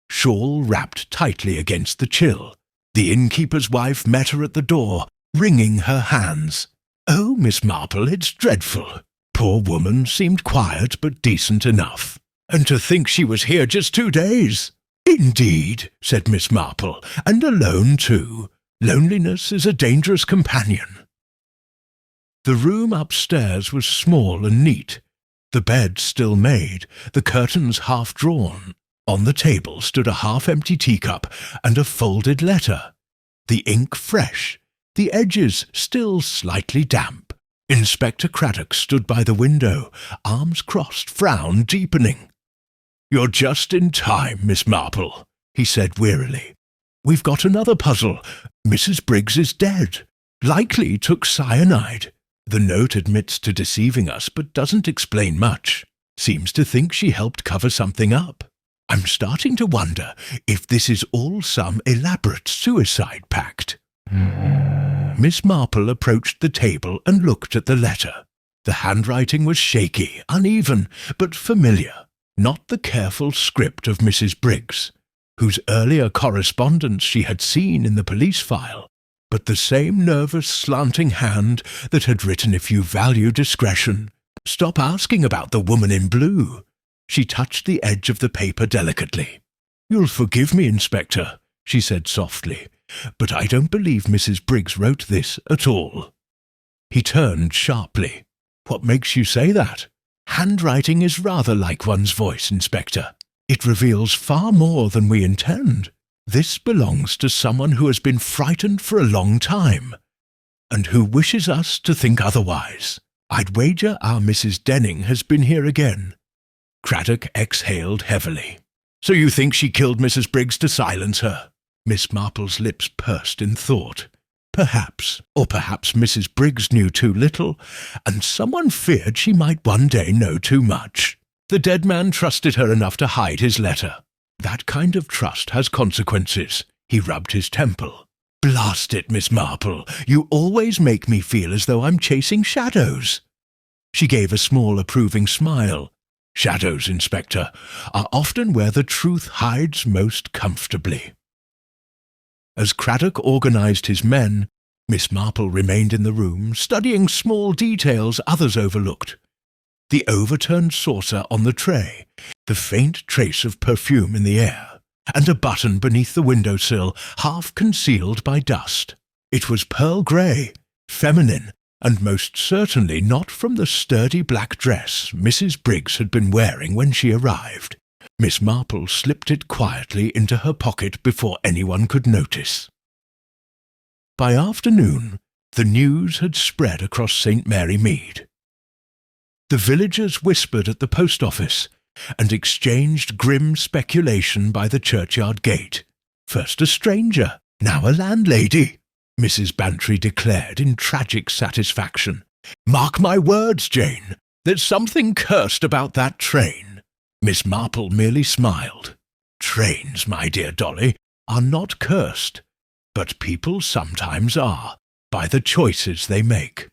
shawl wrapped tightly against the chill. The innkeeper's wife met her at the door, wringing her hands. "Oh, Miss Marple, it's dreadful." Poor woman seemed quiet but decent enough. "And to think she was here just 2 days." "Indeed," said Miss Marple, "and alone too. Loneliness is a dangerous companion." The room upstairs was small and neat, the bed still made, the curtains half drawn. On the table stood a half-empty teacup and a folded letter, the ink fresh, the edges still slightly damp. Inspector Craddock stood by the window, arms crossed, frown deepening. "You're just in time, Miss Marple," he said wearily. "We've got another puzzle. Mrs. Briggs is dead. Likely took cyanide. The note admits to deceiving us, but doesn't explain much. Seems to think she helped cover something up. I'm starting to wonder if this is all some elaborate suicide pact." Miss Marple approached the table and looked at the letter. The handwriting was shaky, uneven, but familiar. Not the careful script of Mrs. Briggs, whose earlier correspondence she had seen in the police file, but the same nervous, slanting hand that had written, "If you value discretion, stop asking about the woman in blue." She touched the edge of the paper delicately. "You'll forgive me, Inspector," she said softly, "but I don't believe Mrs. Briggs wrote this at all." He turned sharply. "What makes you say that?" "Handwriting is rather like one's voice, Inspector. It reveals far more than we intend. This belongs to someone who has been frightened for a long time, and who wishes us to think otherwise. I'd wager our Mrs. Denning has been here again." Craddock exhaled heavily. "So you think she killed Mrs. Briggs to silence her?" Miss Marple's lips pursed in thought. Perhaps, or perhaps Mrs. Briggs knew too little, and someone feared she might one day know too much. The dead man trusted her enough to hide his letter. That kind of trust has consequences. He rubbed his temple. "Blast it, Miss Marple, you always make me feel as though I'm chasing shadows." She gave a small approving smile. "Shadows, Inspector, are often where the truth hides most comfortably." As Craddock organized his men, Miss Marple remained in the room, studying small details others overlooked. The overturned saucer on the tray, the faint trace of perfume in the air, and a button beneath the windowsill, half concealed by dust. It was pearl grey, feminine, and most certainly not from the sturdy black dress Mrs. Briggs had been wearing when she arrived. Miss Marple slipped it quietly into her pocket before anyone could notice. By afternoon, the news had spread across St. Mary Mead. The villagers whispered at the post office and exchanged grim speculation by the churchyard gate. First a stranger, now a landlady, Mrs. Bantry declared in tragic satisfaction. "Mark my words, Jane, there's something cursed about that train." Miss Marple merely smiled. "Trains, my dear Dolly, are not cursed, but people sometimes are, by the choices they make."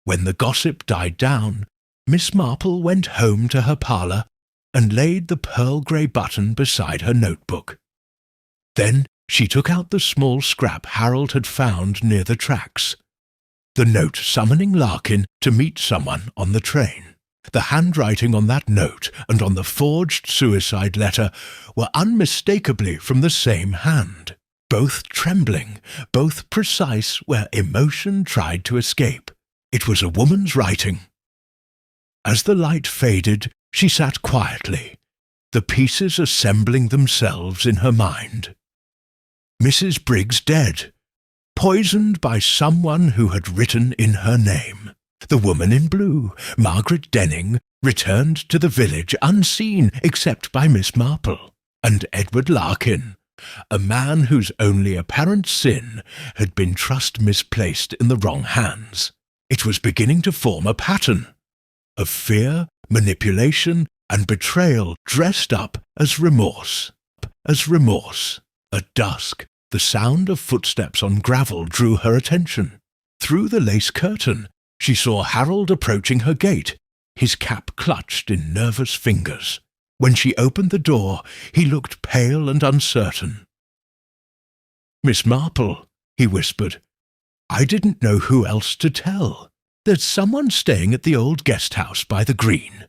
When the gossip died down, Miss Marple went home to her parlour and laid the pearl-grey button beside her notebook. Then she took out the small scrap Harold had found near the tracks, the note summoning Larkin to meet someone on the train. The handwriting on that note and on the forged suicide letter were unmistakably from the same hand, both trembling, both precise where emotion tried to escape. It was a woman's writing. As the light faded, she sat quietly, the pieces assembling themselves in her mind. Mrs. Briggs dead, poisoned by someone who had written in her name. The woman in blue, Margaret Denning, returned to the village unseen except by Miss Marple, and Edward Larkin, a man whose only apparent sin had been trust misplaced in the wrong hands. It was beginning to form a pattern of fear, manipulation, and betrayal dressed up as remorse. At dusk, the sound of footsteps on gravel drew her attention. Through the lace curtain, she saw Harold approaching her gate, his cap clutched in nervous fingers. When she opened the door, he looked pale and uncertain. "Miss Marple," he whispered, "I didn't know who else to tell. There's someone staying at the old guest house by the green.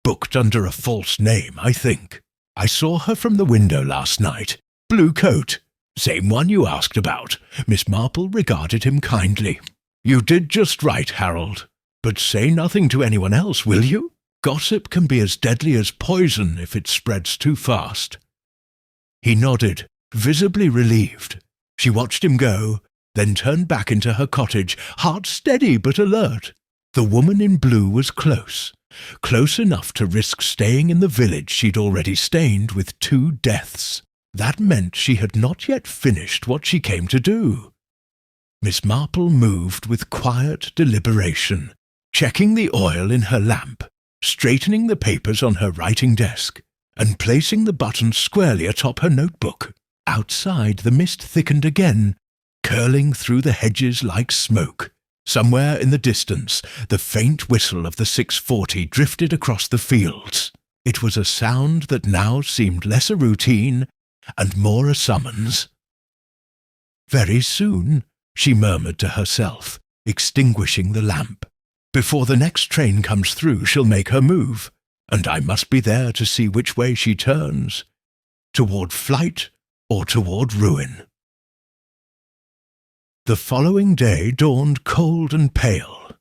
Booked under a false name, I think. I saw her from the window last night. Blue coat. Same one you asked about." Miss Marple regarded him kindly. "You did just right, Harold. But say nothing to anyone else, will you? Gossip can be as deadly as poison if it spreads too fast." He nodded, visibly relieved. She watched him go, then turned back into her cottage, heart steady but alert. The woman in blue was close enough to risk staying in the village she'd already stained with 2 deaths. That meant she had not yet finished what she came to do. Miss Marple moved with quiet deliberation, checking the oil in her lamp, straightening the papers on her writing desk, and placing the button squarely atop her notebook. Outside, the mist thickened again, curling through the hedges like smoke. Somewhere in the distance, the faint whistle of the 640 drifted across the fields. It was a sound that now seemed less a routine and more a summons. Very soon, she murmured to herself, extinguishing the lamp. Before the next train comes through, she'll make her move, and I must be there to see which way she turns, toward flight or toward ruin. The following day dawned cold and pale,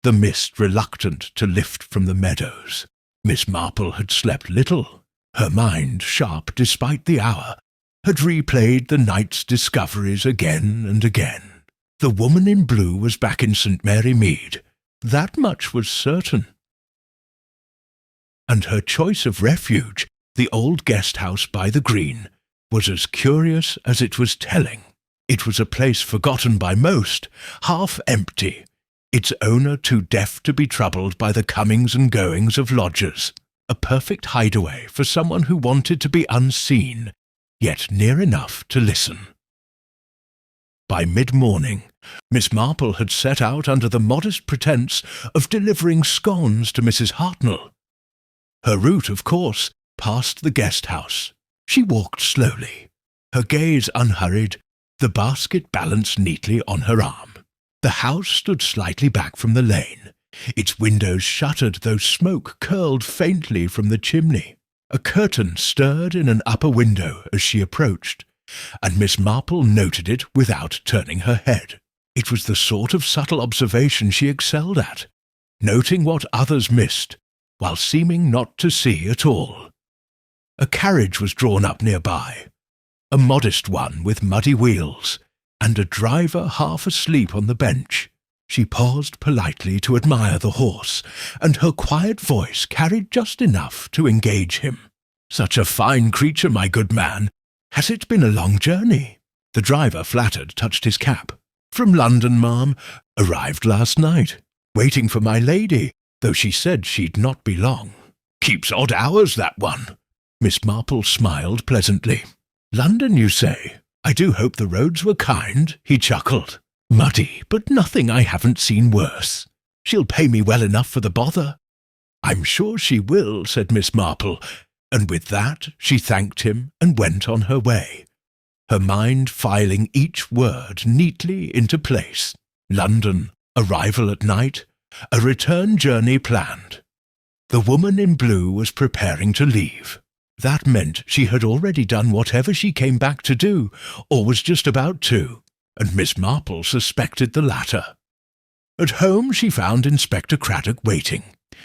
the mist reluctant to lift from the meadows. Miss Marple had slept little. Her mind, sharp despite the hour, had replayed the night's discoveries again and again. The woman in blue was back in St. Mary Mead. That much was certain. And her choice of refuge, the old guest house by the green, was as curious as it was telling. It was a place forgotten by most, half empty, its owner too deaf to be troubled by the comings and goings of lodgers, a perfect hideaway for someone who wanted to be unseen, yet near enough to listen. By mid-morning, Miss Marple had set out under the modest pretence of delivering scones to Mrs. Hartnell. Her route, of course, passed the guest house. She walked slowly, her gaze unhurried, the basket balanced neatly on her arm. The house stood slightly back from the lane, its windows shuttered though smoke curled faintly from the chimney. A curtain stirred in an upper window as she approached, and Miss Marple noted it without turning her head. It was the sort of subtle observation she excelled at, noting what others missed, while seeming not to see at all. A carriage was drawn up nearby, a modest one with muddy wheels, and a driver half asleep on the bench. She paused politely to admire the horse, and her quiet voice carried just enough to engage him. "Such a fine creature, my good man. Has it been a long journey?" The driver, flattered, touched his cap. "From London, ma'am. Arrived last night. Waiting for my lady, though she said she'd not be long. Keeps odd hours, that one." Miss Marple smiled pleasantly. "London, you say? I do hope the roads were kind," he chuckled. "Muddy, but nothing I haven't seen worse. She'll pay me well enough for the bother." "I'm sure she will," said Miss Marple, and with that she thanked him and went on her way, her mind filing each word neatly into place. London, arrival at night, a return journey planned. The woman in blue was preparing to leave. That meant she had already done whatever she came back to do, or was just about to, and Miss Marple suspected the latter. At home she found Inspector Craddock waiting.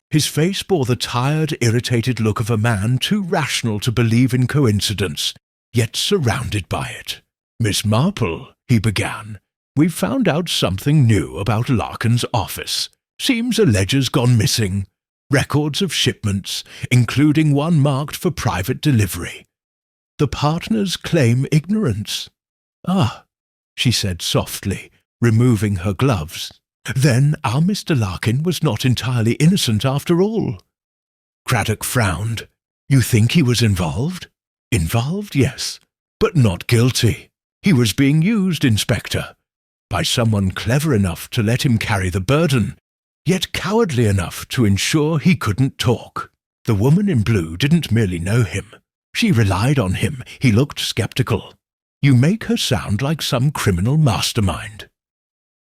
His face bore the tired, irritated look of a man too rational to believe in coincidence, yet surrounded by it. "Miss Marple," he began, "we've found out something new about Larkin's office. Seems a ledger's gone missing. Records of shipments, including one marked for private delivery. The partners claim ignorance." "Ah," she said softly, removing her gloves. "Then our Mr. Larkin was not entirely innocent after all." Craddock frowned. "You think he was involved?" "Involved, yes, but not guilty. He was being used, Inspector, by someone clever enough to let him carry the burden, yet cowardly enough to ensure he couldn't talk. The woman in blue didn't merely know him. She relied on him. He looked skeptical. You make her sound like some criminal mastermind."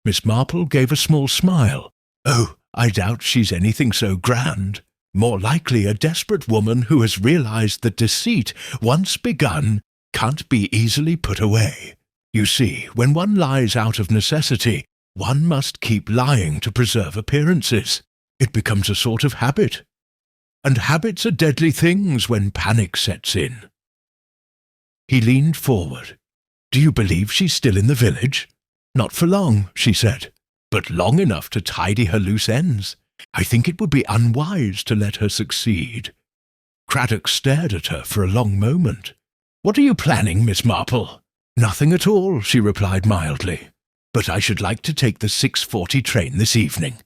Miss Marple gave a small smile. "Oh, I doubt she's anything so grand. More likely a desperate woman who has realized that deceit, once begun, can't be easily put away. You see, when one lies out of necessity, one must keep lying to preserve appearances. It becomes a sort of habit. And habits are deadly things when panic sets in." He leaned forward. "Do you believe she's still in the village?" Not for long, she said, but long enough to tidy her loose ends. I think it would be unwise to let her succeed. Craddock stared at her for a long moment. What are you planning, Miss Marple? Nothing at all, she replied mildly. But I should like to take the 6:40 train this evening.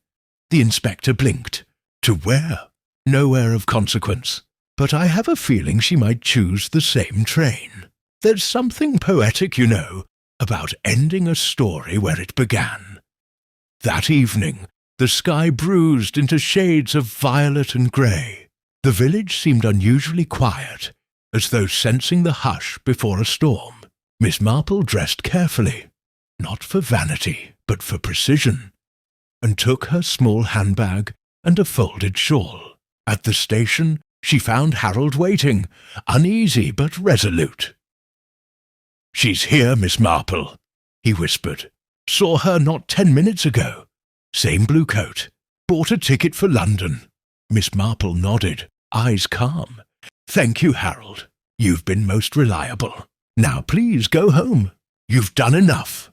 The inspector blinked. To where? Nowhere of consequence. But I have a feeling she might choose the same train. There's something poetic, you know, about ending a story where it began. That evening, the sky bruised into shades of violet and grey. The village seemed unusually quiet, as though sensing the hush before a storm. Miss Marple dressed carefully, not for vanity, but for precision, and took her small handbag and a folded shawl. At the station, she found Harold waiting, uneasy but resolute. "She's here, Miss Marple," he whispered. "Saw her not 10 minutes ago. Same blue coat. Bought a ticket for London." Miss Marple nodded, eyes calm. "Thank you, Harold. You've been most reliable. Now please go home. You've done enough."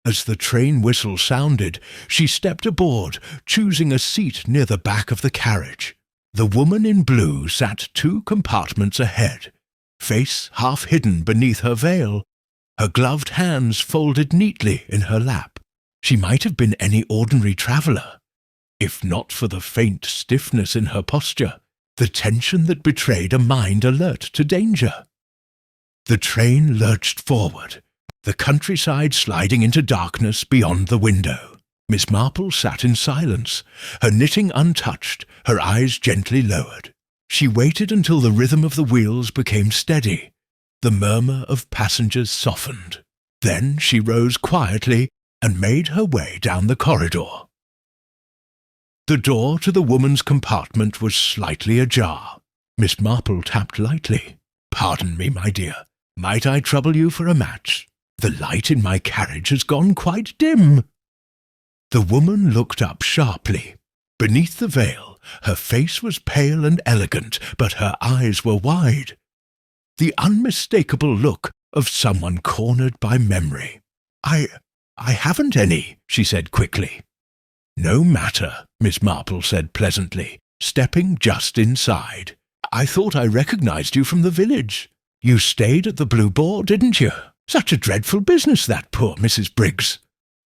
As the train whistle sounded, she stepped aboard, choosing a seat near the back of the carriage. The woman in blue sat 2 compartments ahead, face half hidden beneath her veil, her gloved hands folded neatly in her lap. She might have been any ordinary traveller, if not for the faint stiffness in her posture, the tension that betrayed a mind alert to danger. The train lurched forward, the countryside sliding into darkness beyond the window. Miss Marple sat in silence, her knitting untouched, her eyes gently lowered. She waited until the rhythm of the wheels became steady. The murmur of passengers softened. Then she rose quietly and made her way down the corridor. The door to the woman's compartment was slightly ajar. Miss Marple tapped lightly. "Pardon me, my dear. Might I trouble you for a match? The light in my carriage has gone quite dim." The woman looked up sharply. Beneath the veil, her face was pale and elegant, but her eyes were wide. The unmistakable look of someone cornered by memory. I haven't any," she said quickly. "No matter," Miss Marple said pleasantly, stepping just inside. "I thought I recognized you from the village. You stayed at the Blue Boar, didn't you? Such a dreadful business, that, poor Mrs. Briggs."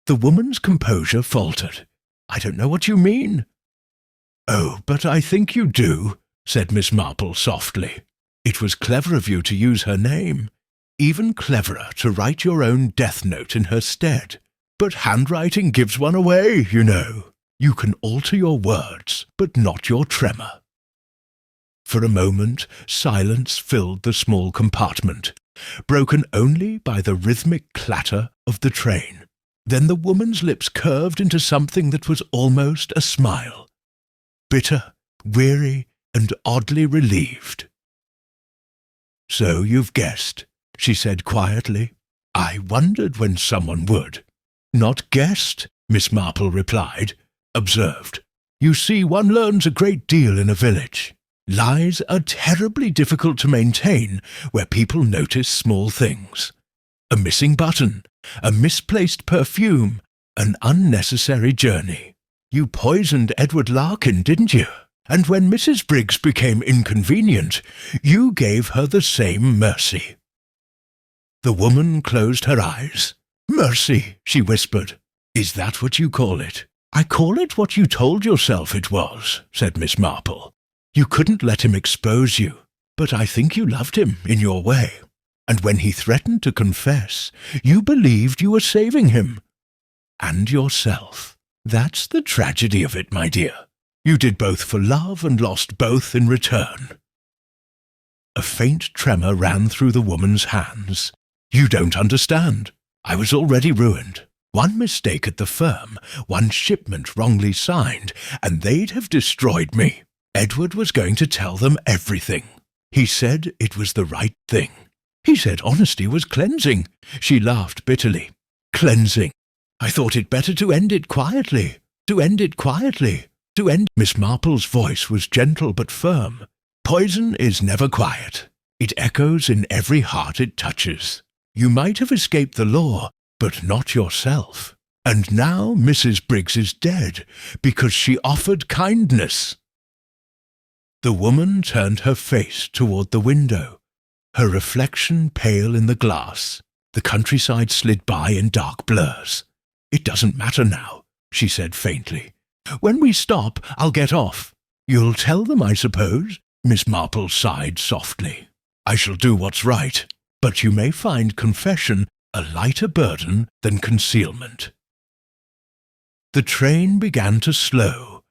The woman's composure faltered. "I don't know what you mean." "Oh, but I think you do," said Miss Marple softly. "It was clever of you to use her name. Even cleverer to write your own death note in her stead. But handwriting gives one away, you know. You can alter your words, but not your tremor." For a moment, silence filled the small compartment, broken only by the rhythmic clatter of the train. Then the woman's lips curved into something that was almost a smile. Bitter, weary, and oddly relieved. "So you've guessed," she said quietly. "I wondered when someone would." "Not guessed," Miss Marple replied, observed. "You see, one learns a great deal in a village. Lies are terribly difficult to maintain where people notice small things. A missing button, a misplaced perfume, an unnecessary journey. You poisoned Edward Larkin, didn't you? And when Mrs. Briggs became inconvenient, you gave her the same mercy." The woman closed her eyes. "Mercy," she whispered. "Is that what you call it?" "I call it what you told yourself it was," said Miss Marple. "You couldn't let him expose you, but I think you loved him in your way. And when he threatened to confess, you believed you were saving him. And yourself. That's the tragedy of it, my dear. You did both for love and lost both in return." A faint tremor ran through the woman's hands. "You don't understand. I was already ruined. One mistake at the firm, one shipment wrongly signed, and they'd have destroyed me. Edward was going to tell them everything. He said it was the right thing. He said honesty was cleansing." She laughed bitterly. "Cleansing. I thought it better to end it quietly. Miss Marple's voice was gentle but firm. "Poison is never quiet. It echoes in every heart it touches. You might have escaped the law, but not yourself. And now Mrs. Briggs is dead because she offered kindness." The woman turned her face toward the window, her reflection pale in the glass. The countryside slid by in dark blurs. "It doesn't matter now," she said faintly. "When we stop, I'll get off." "You'll tell them, I suppose?" Miss Marple sighed softly. "I shall do what's right, but you may find confession a lighter burden than concealment." The train began to slow,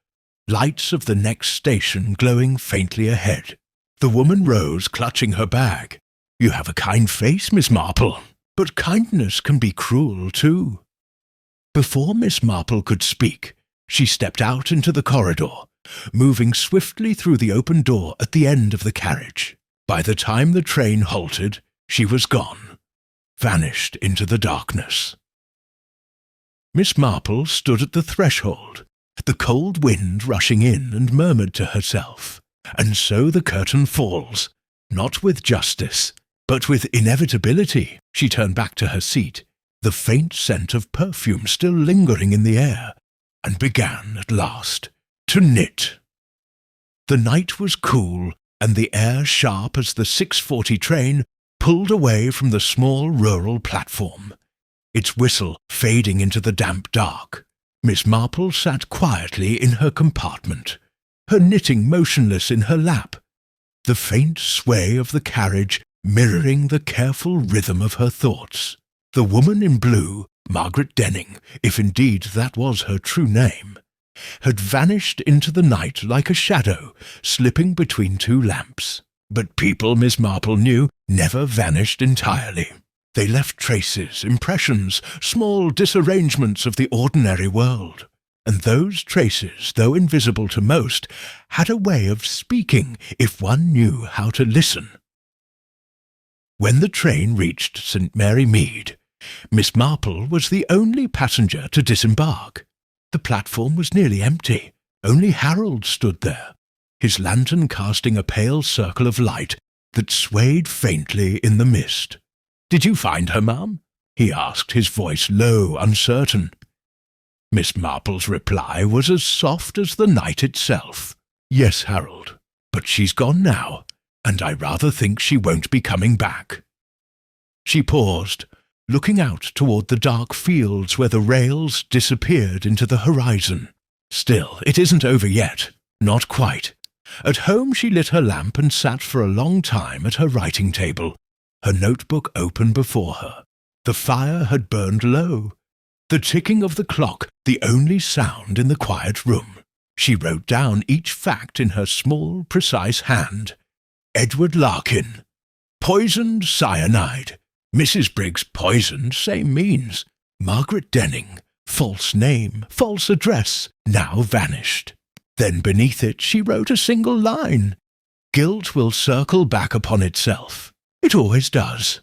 lights of the next station glowing faintly ahead. The woman rose, clutching her bag. "You have a kind face, Miss Marple, but kindness can be cruel too." Before Miss Marple could speak, she stepped out into the corridor, moving swiftly through the open door at the end of the carriage. By the time the train halted, she was gone, vanished into the darkness. Miss Marple stood at the threshold, the cold wind rushing in, and murmured to herself, "And so the curtain falls, not with justice, but with inevitability." She turned back to her seat, the faint scent of perfume still lingering in the air, and began, at last, to knit. The night was cool, and the air sharp as the 6:40 train pulled away from the small rural platform, its whistle fading into the damp dark. Miss Marple sat quietly in her compartment, her knitting motionless in her lap, the faint sway of the carriage mirroring the careful rhythm of her thoughts. The woman in blue, Margaret Denning, if indeed that was her true name, had vanished into the night like a shadow, slipping between two lamps. But people, Miss Marple knew, never vanished entirely. They left traces, impressions, small disarrangements of the ordinary world. And those traces, though invisible to most, had a way of speaking if one knew how to listen. When the train reached St. Mary Mead, Miss Marple was the only passenger to disembark. The platform was nearly empty. Only Harold stood there, his lantern casting a pale circle of light that swayed faintly in the mist. "Did you find her, ma'am?" he asked, his voice low, uncertain. Miss Marple's reply was as soft as the night itself. "Yes, Harold, but she's gone now, and I rather think she won't be coming back." She paused, looking out toward the dark fields where the rails disappeared into the horizon. "Still, it isn't over yet. Not quite." At home she lit her lamp and sat for a long time at her writing table, her notebook open before her. The fire had burned low, the ticking of the clock the only sound in the quiet room. She wrote down each fact in her small, precise hand. Edward Larkin. Poisoned cyanide. Mrs. Briggs poisoned, same means. Margaret Denning. False name, false address, now vanished. Then beneath it she wrote a single line. Guilt will circle back upon itself. It always does.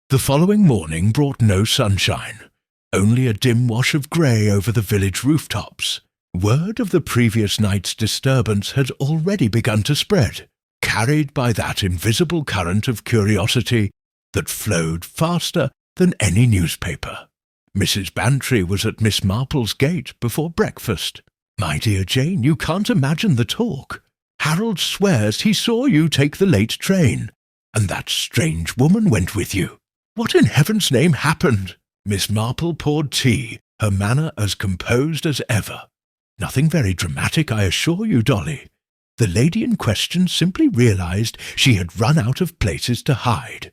The following morning brought no sunshine, only a dim wash of grey over the village rooftops. Word of the previous night's disturbance had already begun to spread, carried by that invisible current of curiosity that flowed faster than any newspaper. Mrs. Bantry was at Miss Marple's gate before breakfast. "My dear Jane, you can't imagine the talk. Harold swears he saw you take the late train, and that strange woman went with you. What in heaven's name happened?" Miss Marple poured tea, her manner as composed as ever. "Nothing very dramatic, I assure you, Dolly. The lady in question simply realized she had run out of places to hide."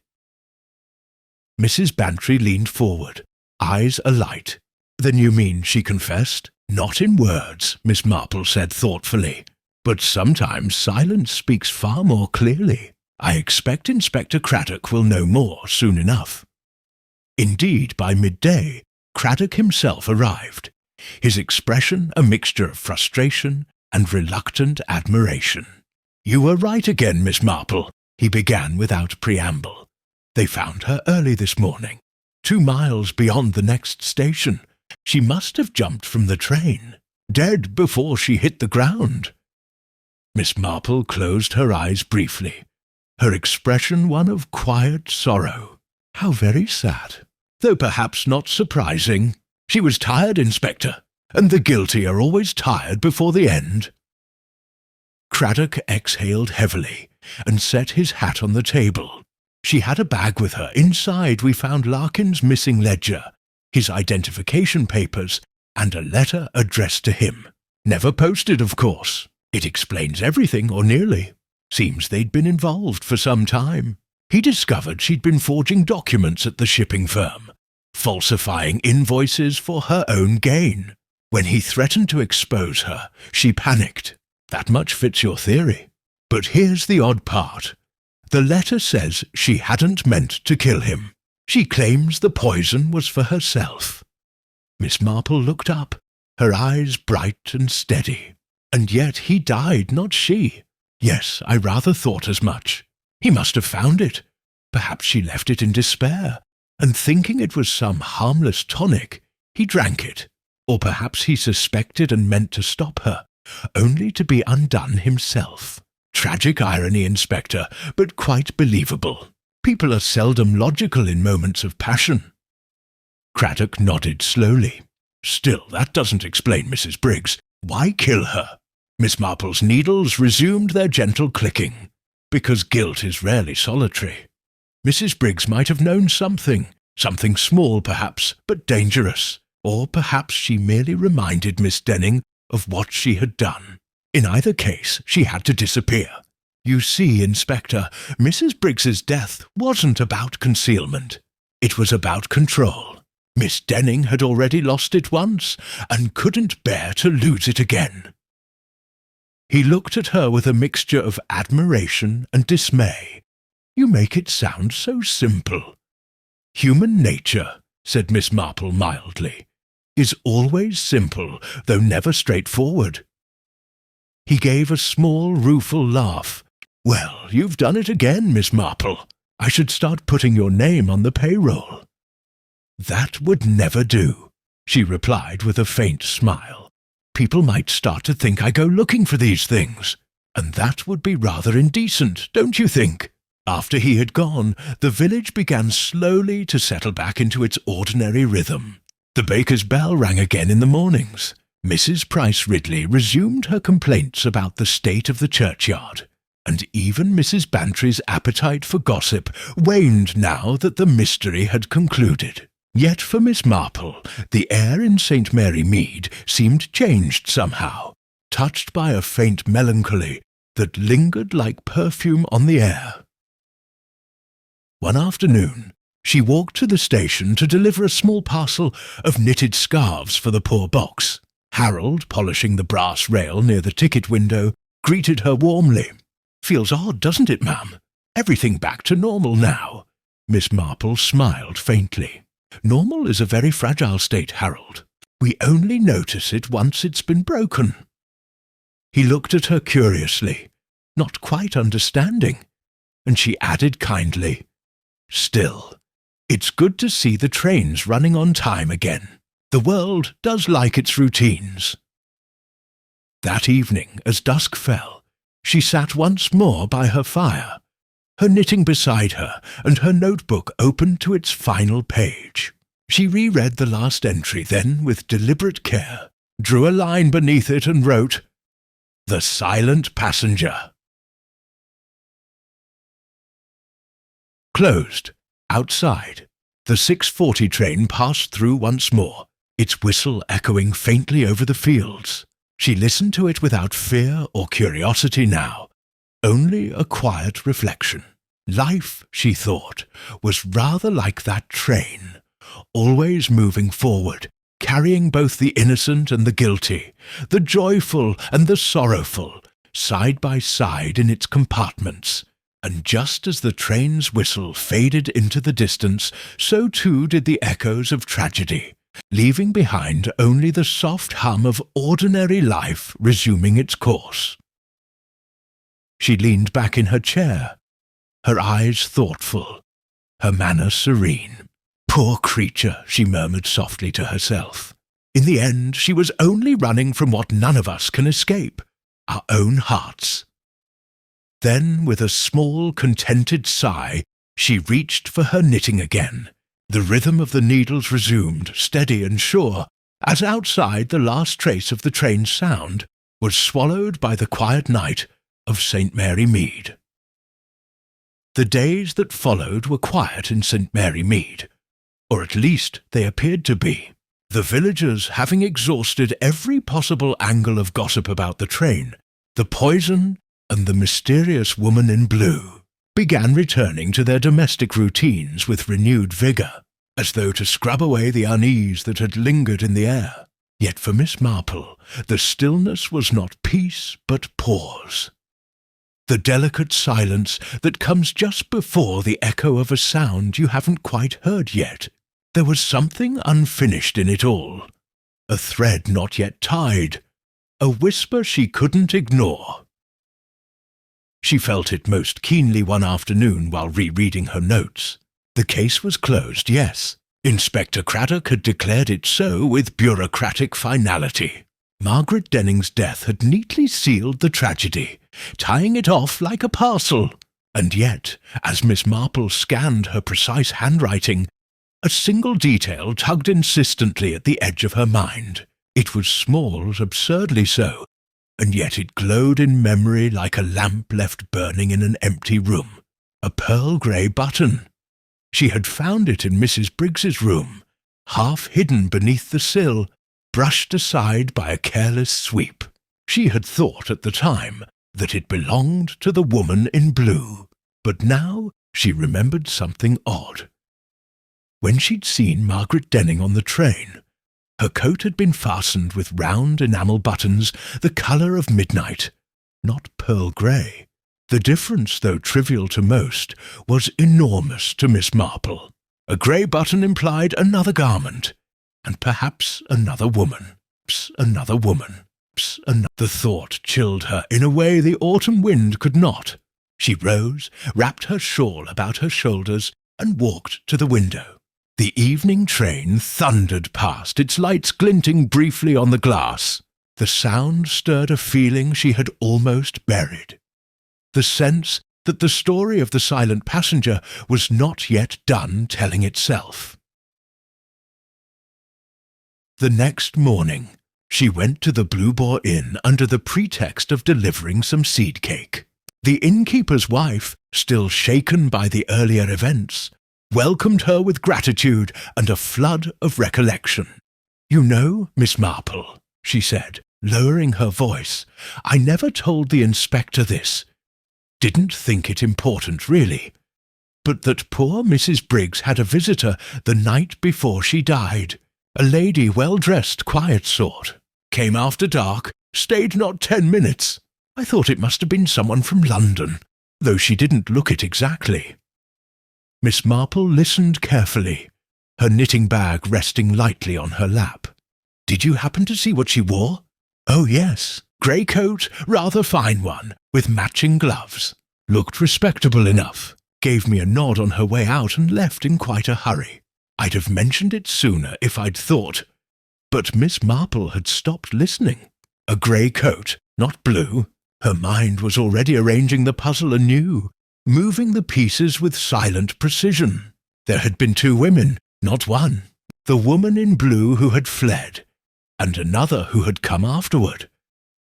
Mrs. Bantry leaned forward, eyes alight. "Then you mean she confessed?" "Not in words," Miss Marple said thoughtfully, "but sometimes silence speaks far more clearly. I expect Inspector Craddock will know more soon enough." Indeed, by midday, Craddock himself arrived, his expression a mixture of frustration and reluctant admiration. "You were right again, Miss Marple," he began without preamble. "They found her early this morning, 2 miles beyond the next station. She must have jumped from the train, dead before she hit the ground." Miss Marple closed her eyes briefly, her expression one of quiet sorrow. "How very sad. though perhaps not surprising. She was tired, Inspector, and the guilty are always tired before the end." Craddock exhaled heavily and set his hat on the table. She had a bag with her. Inside we found Larkin's missing ledger, his identification papers, and a letter addressed to him. Never posted, of course. It explains everything, or nearly. Seems they'd been involved for some time. He discovered she'd been forging documents at the shipping firm, falsifying invoices for her own gain. When he threatened to expose her, she panicked. That much fits your theory. But here's the odd part. The letter says she hadn't meant to kill him. She claims the poison was for herself. Miss Marple looked up, her eyes bright and steady. And yet he died, not she. Yes, I rather thought as much. He must have found it. Perhaps she left it in despair, and thinking it was some harmless tonic, he drank it. Or perhaps he suspected and meant to stop her, only to be undone himself. Tragic irony, Inspector, but quite believable. People are seldom logical in moments of passion. Craddock nodded slowly. Still, that doesn't explain Mrs. Briggs. Why kill her? Miss Marple's needles resumed their gentle clicking, because guilt is rarely solitary. Mrs. Briggs might have known something small perhaps, but dangerous. Or perhaps she merely reminded Miss Denning of what she had done. In either case, she had to disappear. You see, Inspector, Mrs. Briggs's death wasn't about concealment. It was about control. Miss Denning had already lost it once, and couldn't bear to lose it again. He looked at her with a mixture of admiration and dismay. You make it sound so simple. Human nature, said Miss Marple mildly, is always simple, though never straightforward. He gave a small, rueful laugh. Well, you've done it again, Miss Marple. I should start putting your name on the payroll. That would never do, she replied with a faint smile. People might start to think I go looking for these things, and that would be rather indecent, don't you think? After he had gone, the village began slowly to settle back into its ordinary rhythm. The baker's bell rang again in the mornings. Mrs. Price Ridley resumed her complaints about the state of the churchyard, and even Mrs. Bantry's appetite for gossip waned now that the mystery had concluded. Yet for Miss Marple, the air in St. Mary Mead seemed changed somehow, touched by a faint melancholy that lingered like perfume on the air. One afternoon, she walked to the station to deliver a small parcel of knitted scarves for the poor box. Harold, polishing the brass rail near the ticket window, greeted her warmly. "Feels odd, doesn't it, ma'am? Everything back to normal now." Miss Marple smiled faintly. "Normal is a very fragile state, Harold. We only notice it once it's been broken." He looked at her curiously, not quite understanding, and she added kindly, "Still, it's good to see the trains running on time again. The world does like its routines." That evening, as dusk fell, she sat once more by her fire, her knitting beside her and her notebook open to its final page. She reread the last entry, then, with deliberate care, drew a line beneath it and wrote, "The Silent Passenger." Closed. Outside. The 6:40 train passed through once more, its whistle echoing faintly over the fields. She listened to it without fear or curiosity now, only a quiet reflection. Life, she thought, was rather like that train, always moving forward, carrying both the innocent and the guilty, the joyful and the sorrowful, side by side in its compartments. And just as the train's whistle faded into the distance, so too did the echoes of tragedy, leaving behind only the soft hum of ordinary life resuming its course. She leaned back in her chair, her eyes thoughtful, her manner serene. Poor creature, she murmured softly to herself. In the end, she was only running from what none of us can escape, our own hearts. Then, with a small, contented sigh, she reached for her knitting again, The rhythm of the needles resumed, steady and sure, as outside the last trace of the train's sound was swallowed by the quiet night of St. Mary Mead. The days that followed were quiet in St. Mary Mead, or at least they appeared to be. The villagers, having exhausted every possible angle of gossip about the train, the poison, and the mysterious woman in blue, began returning to their domestic routines with renewed vigour, as though to scrub away the unease that had lingered in the air. Yet for Miss Marple, the stillness was not peace but pause. The delicate silence that comes just before the echo of a sound you haven't quite heard yet. There was something unfinished in it all, a thread not yet tied, a whisper she couldn't ignore. She felt it most keenly one afternoon while rereading her notes. The case was closed, yes. Inspector Craddock had declared it so with bureaucratic finality. Margaret Denning's death had neatly sealed the tragedy, tying it off like a parcel. And yet, as Miss Marple scanned her precise handwriting, a single detail tugged insistently at the edge of her mind. It was small, absurdly so, and yet it glowed in memory like a lamp left burning in an empty room. A pearl-grey button. She had found it in Mrs. Briggs's room, half hidden beneath the sill, brushed aside by a careless sweep. She had thought at the time that it belonged to the woman in blue, but now she remembered something odd. When she'd seen Margaret Denning on the train, her coat had been fastened with round enamel buttons the colour of midnight, not pearl grey. The difference, though trivial to most, was enormous to Miss Marple. A grey button implied another garment, and perhaps another woman. Another woman. The thought chilled her in a way the autumn wind could not. She rose, wrapped her shawl about her shoulders, and walked to the window. The evening train thundered past, its lights glinting briefly on the glass. The sound stirred a feeling she had almost buried. The sense that the story of the silent passenger was not yet done telling itself. The next morning, she went to the Blue Boar Inn under the pretext of delivering some seed cake. The innkeeper's wife, still shaken by the earlier events, welcomed her with gratitude and a flood of recollection. "You know, Miss Marple," she said, lowering her voice, "I never told the inspector this. Didn't think it important, really. But that poor Mrs. Briggs had a visitor the night before she died. A lady, well-dressed, quiet sort. Came after dark, stayed not 10 minutes. I thought it must have been someone from London, though she didn't look it exactly." Miss Marple listened carefully, her knitting bag resting lightly on her lap. "Did you happen to see what she wore?" "Oh, yes. Grey coat, rather fine one, with matching gloves. Looked respectable enough. Gave me a nod on her way out and left in quite a hurry. I'd have mentioned it sooner if I'd thought." But Miss Marple had stopped listening. A grey coat, not blue. Her mind was already arranging the puzzle anew, moving the pieces with silent precision. There had been 2 women, not one. The woman in blue who had fled, and another who had come afterward,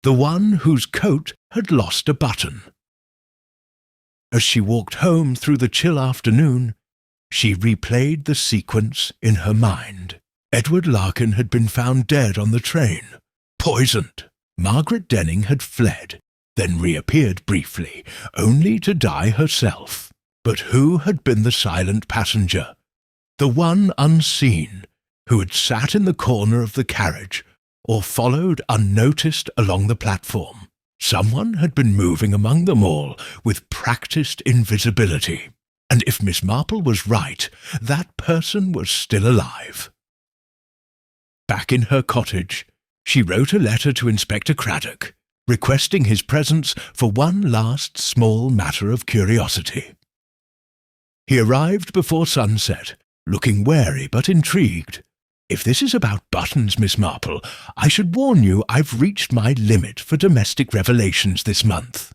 the one whose coat had lost a button. As she walked home through the chill afternoon, she replayed the sequence in her mind. Edward Larkin had been found dead on the train, poisoned. Margaret Denning had fled, then reappeared briefly, only to die herself. But who had been the silent passenger? The one unseen, who had sat in the corner of the carriage, or followed unnoticed along the platform. Someone had been moving among them all with practised invisibility. And if Miss Marple was right, that person was still alive. Back in her cottage, she wrote a letter to Inspector Craddock, requesting his presence for one last small matter of curiosity. He arrived before sunset, looking wary but intrigued. "If this is about buttons, Miss Marple, I should warn you I've reached my limit for domestic revelations this month."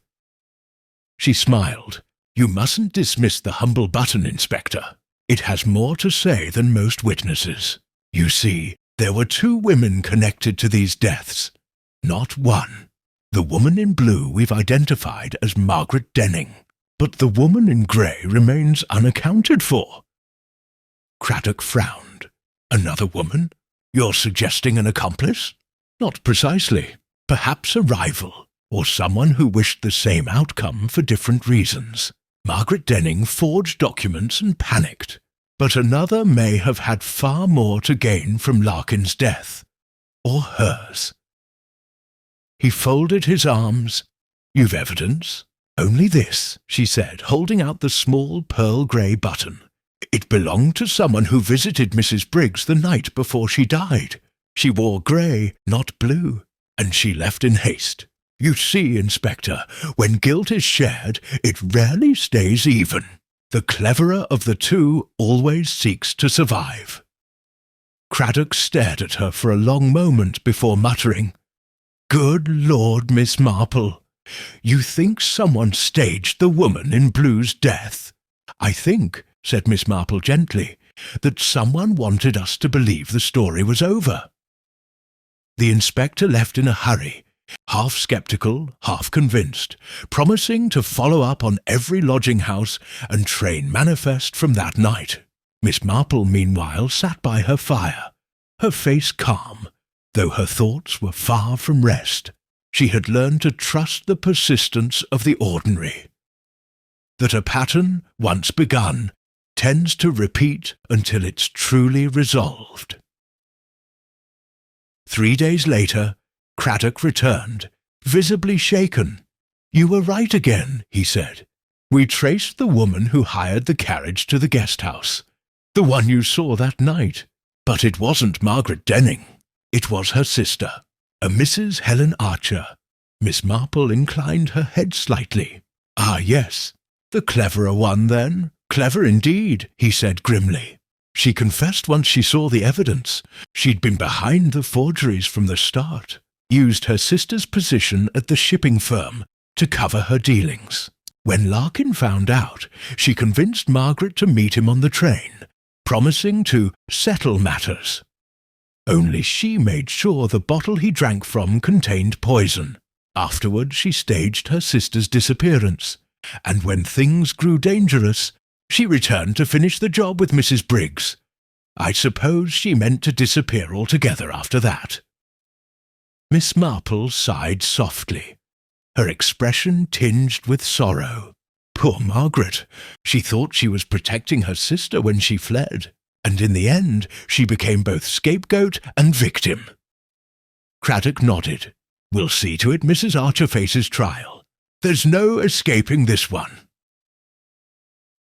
She smiled. "You mustn't dismiss the humble button, Inspector. It has more to say than most witnesses. You see, there were 2 women connected to these deaths, not one. The woman in blue we've identified as Margaret Denning, but the woman in grey remains unaccounted for. Craddock frowned. Another woman? You're suggesting an accomplice? Not precisely. Perhaps a rival, or someone who wished the same outcome for different reasons. Margaret Denning forged documents and panicked, but another may have had far more to gain from Larkin's death, or hers. He folded his arms. You've evidence? Only this, she said, holding out the small pearl-grey button. It belonged to someone who visited Mrs. Briggs the night before she died. She wore grey, not blue, and she left in haste. You see, Inspector, when guilt is shared, it rarely stays even. The cleverer of the 2 always seeks to survive. Craddock stared at her for a long moment before muttering, "Good Lord, Miss Marple, you think someone staged the woman in blue's death?" "I think," said Miss Marple gently, "that someone wanted us to believe the story was over." The inspector left in a hurry, half sceptical, half convinced, promising to follow up on every lodging-house and train manifest from that night. Miss Marple, meanwhile, sat by her fire, her face calm, though her thoughts were far from rest. She had learned to trust the persistence of the ordinary. That a pattern, once begun, tends to repeat until it's truly resolved. 3 days later, Craddock returned, visibly shaken. "You were right again," he said. "We traced the woman who hired the carriage to the guest-house, the one you saw that night. But it wasn't Margaret Denning. It was her sister, a Mrs. Helen Archer." Miss Marple inclined her head slightly. "Ah, yes. The cleverer one, then. Clever indeed," he said grimly. "She confessed once she saw the evidence. She'd been behind the forgeries from the start, used her sister's position at the shipping firm to cover her dealings. When Larkin found out, she convinced Margaret to meet him on the train, promising to settle matters. Only she made sure the bottle he drank from contained poison. Afterward she staged her sister's disappearance, and when things grew dangerous, she returned to finish the job with Mrs. Briggs. I suppose she meant to disappear altogether after that." Miss Marple sighed softly, her expression tinged with sorrow. Poor Margaret! She thought she was protecting her sister when she fled, and in the end she became both scapegoat and victim. Craddock nodded. "We'll see to it Mrs. Archer faces trial. There's no escaping this one."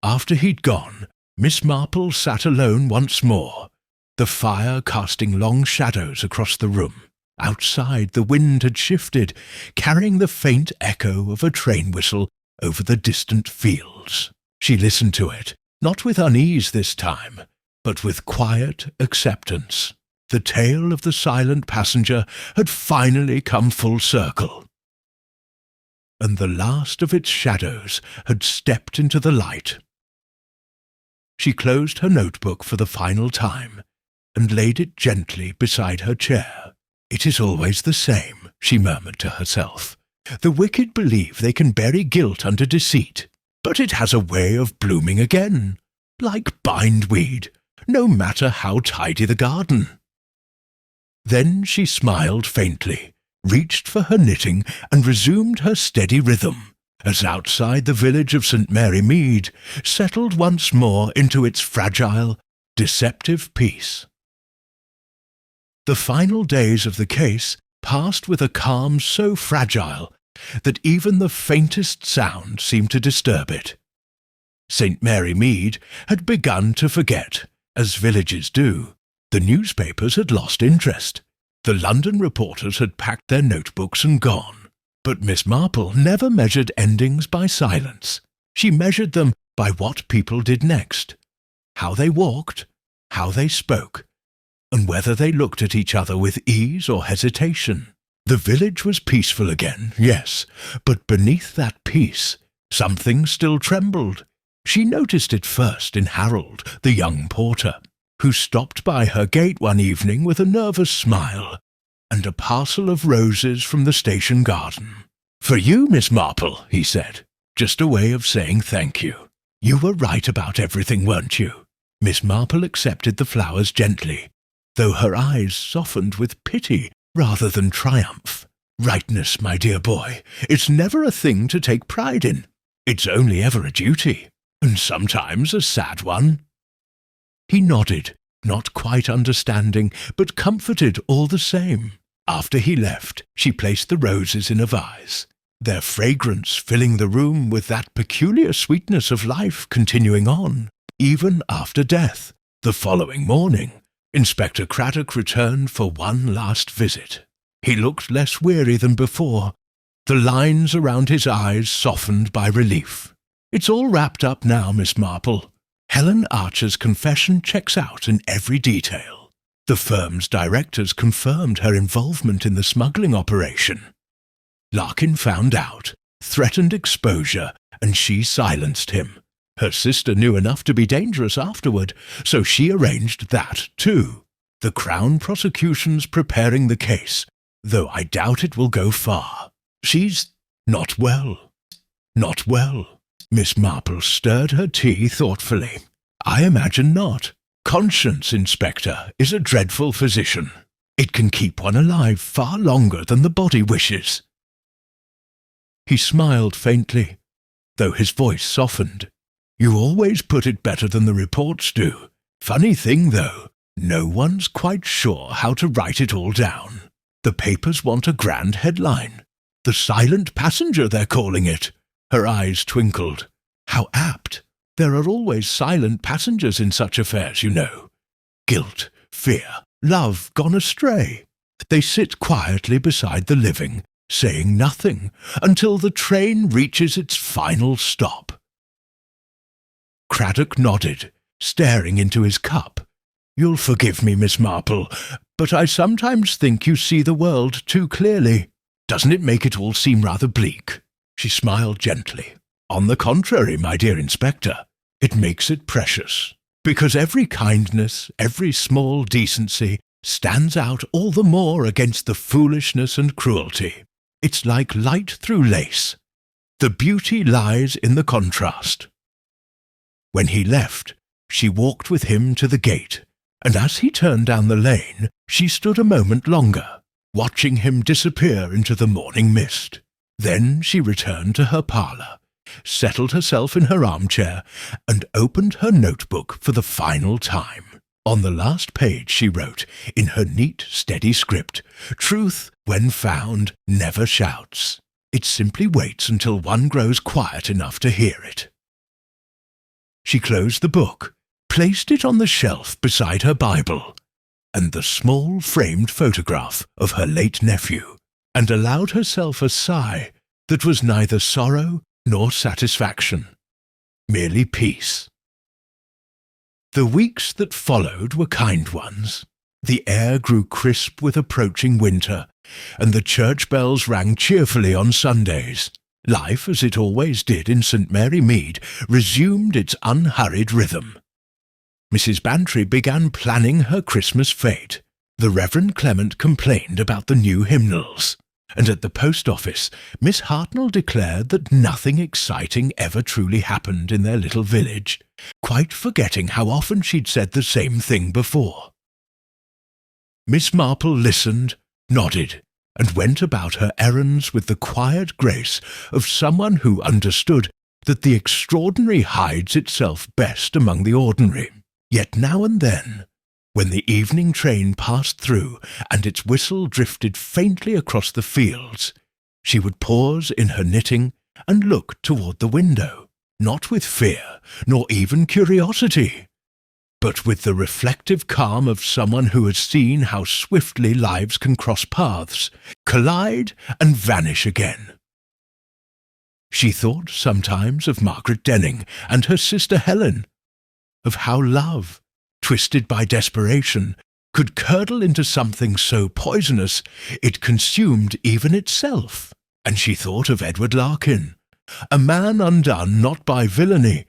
After he'd gone, Miss Marple sat alone once more, the fire casting long shadows across the room. Outside the wind had shifted, carrying the faint echo of a train whistle over the distant fields. She listened to it, not with unease this time, but with quiet acceptance. The tale of the silent passenger had finally come full circle, and the last of its shadows had stepped into the light. She closed her notebook for the final time, and laid it gently beside her chair. "It is always the same," she murmured to herself. "The wicked believe they can bury guilt under deceit, but it has a way of blooming again, like bindweed, no matter how tidy the garden." Then she smiled faintly, reached for her knitting, and resumed her steady rhythm, as outside the village of St. Mary Mead settled once more into its fragile, deceptive peace. The final days of the case passed with a calm so fragile that even the faintest sound seemed to disturb it. St. Mary Mead had begun to forget, as villages do. The newspapers had lost interest. The London reporters had packed their notebooks and gone. But Miss Marple never measured endings by silence. She measured them by what people did next, how they walked, how they spoke, and whether they looked at each other with ease or hesitation. The village was peaceful again, yes, but beneath that peace something still trembled. She noticed it first in Harold, the young porter, who stopped by her gate one evening with a nervous smile and a parcel of roses from the station garden. "For you, Miss Marple," he said. "Just a way of saying thank you. You were right about everything, weren't you?" Miss Marple accepted the flowers gently, though her eyes softened with pity rather than triumph. "Rightness, my dear boy, it's never a thing to take pride in. It's only ever a duty, and sometimes a sad one." He nodded, not quite understanding, but comforted all the same. After he left, she placed the roses in a vase, their fragrance filling the room with that peculiar sweetness of life continuing on, even after death. The following morning, Inspector Craddock returned for one last visit. He looked less weary than before, the lines around his eyes softened by relief. "It's all wrapped up now, Miss Marple. Helen Archer's confession checks out in every detail. The firm's directors confirmed her involvement in the smuggling operation. Larkin found out, threatened exposure, and she silenced him. Her sister knew enough to be dangerous afterward, so she arranged that too. The Crown prosecution's preparing the case, though I doubt it will go far. She's not well. Not well." Miss Marple stirred her tea thoughtfully. "I imagine not. Conscience, Inspector, is a dreadful physician. It can keep one alive far longer than the body wishes." He smiled faintly, though his voice softened. "You always put it better than the reports do. Funny thing, though, no one's quite sure how to write it all down. The papers want a grand headline. The silent passenger, they're calling it." Her eyes twinkled. "How apt. There are always silent passengers in such affairs, you know. Guilt, fear, love gone astray. They sit quietly beside the living, saying nothing, until the train reaches its final stop." Craddock nodded, staring into his cup. "You'll forgive me, Miss Marple, but I sometimes think you see the world too clearly. Doesn't it make it all seem rather bleak?" She smiled gently. "On the contrary, my dear Inspector, it makes it precious, because every kindness, every small decency stands out all the more against the foolishness and cruelty. It's like light through lace. The beauty lies in the contrast." When he left, she walked with him to the gate, and as he turned down the lane, she stood a moment longer, watching him disappear into the morning mist. Then she returned to her parlour, settled herself in her armchair, and opened her notebook for the final time. On the last page she wrote, in her neat, steady script, "Truth, when found, never shouts. It simply waits until one grows quiet enough to hear it." She closed the book, placed it on the shelf beside her Bible, and the small framed photograph of her late nephew, and allowed herself a sigh that was neither sorrow nor satisfaction, merely peace. The weeks that followed were kind ones. The air grew crisp with approaching winter, and the church bells rang cheerfully on Sundays. Life, as it always did in St. Mary Mead, resumed its unhurried rhythm. Mrs. Bantry began planning her Christmas fete. The Reverend Clement complained about the new hymnals, and at the post office Miss Hartnell declared that nothing exciting ever truly happened in their little village, quite forgetting how often she'd said the same thing before. Miss Marple listened, nodded, and went about her errands with the quiet grace of someone who understood that the extraordinary hides itself best among the ordinary. Yet now and then, when the evening train passed through and its whistle drifted faintly across the fields, she would pause in her knitting and look toward the window, not with fear, nor even curiosity, but with the reflective calm of someone who has seen how swiftly lives can cross paths, collide, and vanish again. She thought sometimes of Margaret Denning and her sister Helen, of how love, twisted by desperation, could curdle into something so poisonous it consumed even itself. And she thought of Edward Larkin, a man undone not by villainy,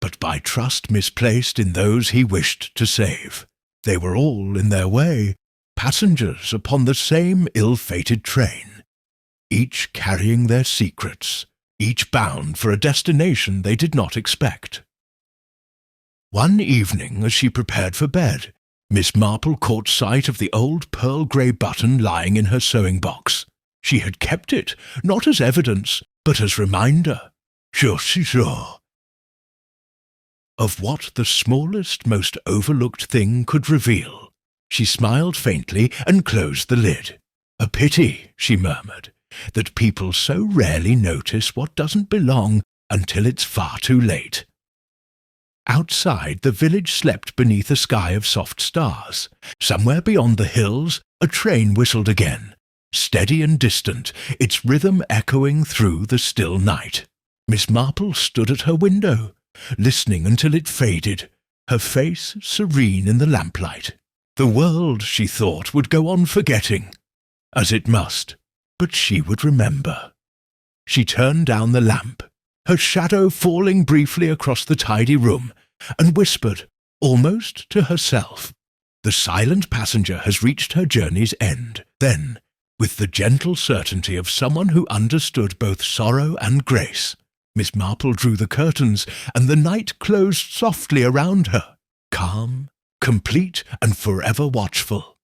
but by trust misplaced in those he wished to save. They were all, in their way, passengers upon the same ill-fated train, each carrying their secrets, each bound for a destination they did not expect. One evening, as she prepared for bed, Miss Marple caught sight of the old pearl-grey button lying in her sewing-box. She had kept it, not as evidence, but as reminder. Sure. Of what the smallest, most overlooked thing could reveal. She smiled faintly and closed the lid. A pity, she murmured, that people so rarely notice what doesn't belong until it's far too late. Outside, the village slept beneath a sky of soft stars. Somewhere beyond the hills, a train whistled again, steady and distant, its rhythm echoing through the still night. Miss Marple stood at her window, listening until it faded, her face serene in the lamplight. The world, she thought, would go on forgetting, as it must, but she would remember. She turned down the lamp, her shadow falling briefly across the tidy room, and whispered, almost to herself, "The silent passenger has reached her journey's end." Then, with the gentle certainty of someone who understood both sorrow and grace, Miss Marple drew the curtains, and the night closed softly around her, calm, complete, and forever watchful.